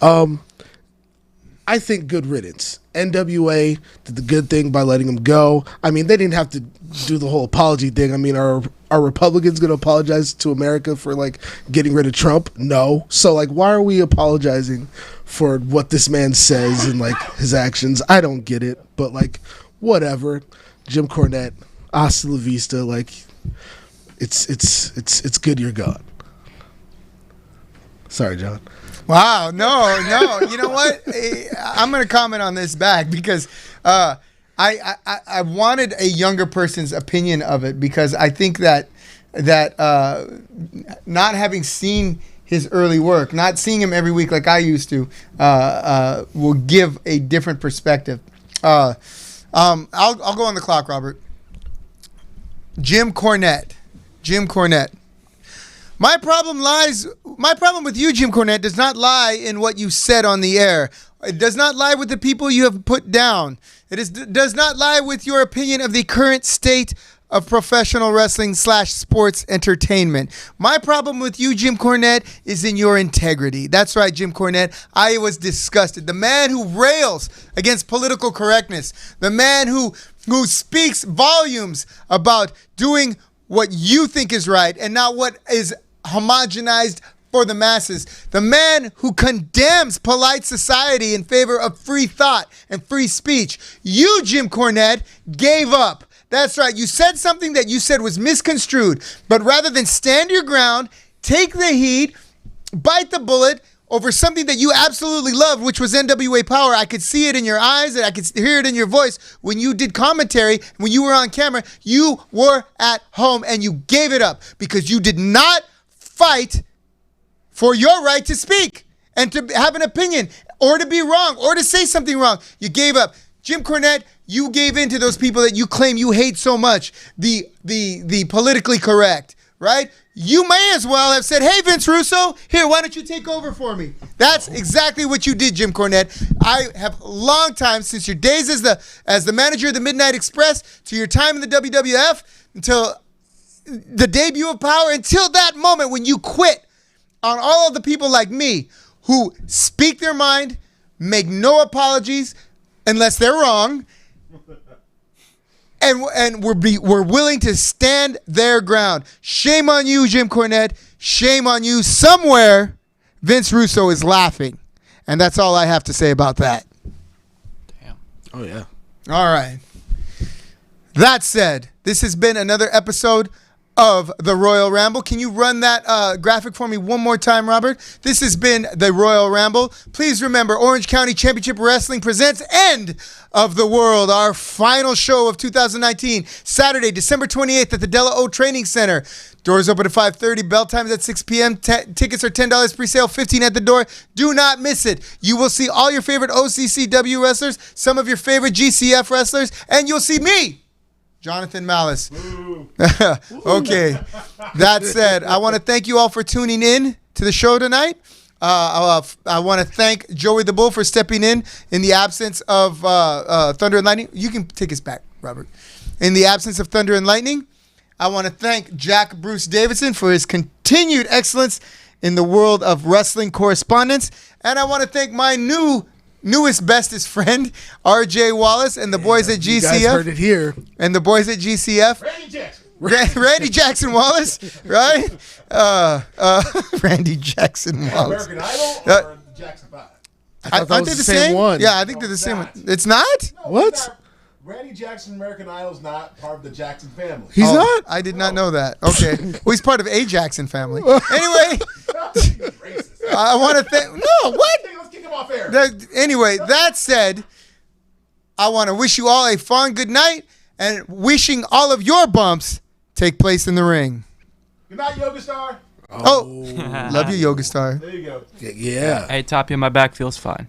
D: I think good riddance. NWA did the good thing by letting him go. I mean, they didn't have to do the whole apology thing. I mean, are Republicans going to apologize to America for, like, getting rid of Trump? No. So, like, why are we apologizing for what this man says and, like, his actions? I don't get it. But, like, whatever. Jim Cornette, hasta la vista. Like, it's good you're gone. Sorry, John.
B: Wow, no. You know what? I'm going to comment on this back because I wanted a younger person's opinion of it because I think that not having seen his early work, not seeing him every week like I used to, will give a different perspective. I'll go on the clock, Robert. Jim Cornette. My problem with you, Jim Cornette, does not lie in what you said on the air. It does not lie with the people you have put down. Does not lie with your opinion of the current state of professional wrestling / sports entertainment. My problem with you, Jim Cornette, is in your integrity. That's right, Jim Cornette. I was disgusted. The man who rails against political correctness. The man who speaks volumes about doing what you think is right and not what is homogenized for the masses. The man who condemns polite society in favor of free thought and free speech. You, Jim Cornette, gave up. That's right. You said something that you said was misconstrued. But rather than stand your ground, take the heat, bite the bullet over something that you absolutely loved, which was NWA Power. I could see it in your eyes and I could hear it in your voice when you did commentary, when you were on camera. You were at home and you gave it up because you did not fight for your right to speak and to have an opinion or to be wrong or to say something wrong. You gave up. Jim Cornette, you gave in to those people that you claim you hate so much, the politically correct, right? You may as well have said, hey, Vince Russo, here, why don't you take over for me? That's exactly what you did, Jim Cornette. I have long time, since your days as the manager of the Midnight Express, to your time in the WWF, until the debut of Power, until that moment when you quit on all of the people like me who speak their mind, make no apologies unless they're wrong, and we're willing to stand their ground. Shame on you, Jim Cornette. Shame on you. Somewhere, Vince Russo is laughing. And that's all I have to say about that.
C: Damn.
D: Oh, yeah.
B: All right. That said, this has been another episode of the Royal Ramble. Can you run that graphic for me one more time, Robert? This has been the Royal Ramble. Please remember, Orange County Championship Wrestling presents End of the World, our final show of 2019, Saturday, December 28th at the Della O Training Center. Doors open at 5:30. Bell time is at 6 p.m. Tickets are $10 pre-sale, $15 at the door. Do not miss it. You will see all your favorite OCCW wrestlers, some of your favorite GCF wrestlers, and you'll see me, Jonathan Malice. Okay. That said, I want to thank you all for tuning in to the show tonight. I want to thank Joey the Bull for stepping in the absence of Thunder and Lightning. You can take us back, Robert. In the absence of Thunder and Lightning, I want to thank Jack Bruce Davidson for his continued excellence in the world of wrestling correspondence. And I want to thank my newest, bestest friend, RJ Wallace, and the boys at GCF. You guys
D: heard it here.
B: And the boys at GCF.
E: Randy Jackson.
B: Randy Jackson Wallace, right? Randy Jackson Wallace.
E: American Idol or Jackson 5?
D: I thought that
B: Aren't
D: was
B: they
D: the same one.
B: Yeah, I think they're the same one. It's not?
E: No,
D: What?
E: it's not. Randy Jackson, American Idol's not part of the Jackson family.
D: He's not?
B: I did not know that. Okay. Well, he's part of a Jackson family. Anyway,
E: Racist.
B: I want to thank. No, what?
E: Let's kick him off air.
B: Anyway, that said, I want to wish you all a fun good night and wishing all of your bumps take place in the ring.
E: Good night, Yoga Star.
B: Oh, love you, Yoga Star.
E: There you go.
D: Yeah.
C: Hey, Tapia, my back feels fine.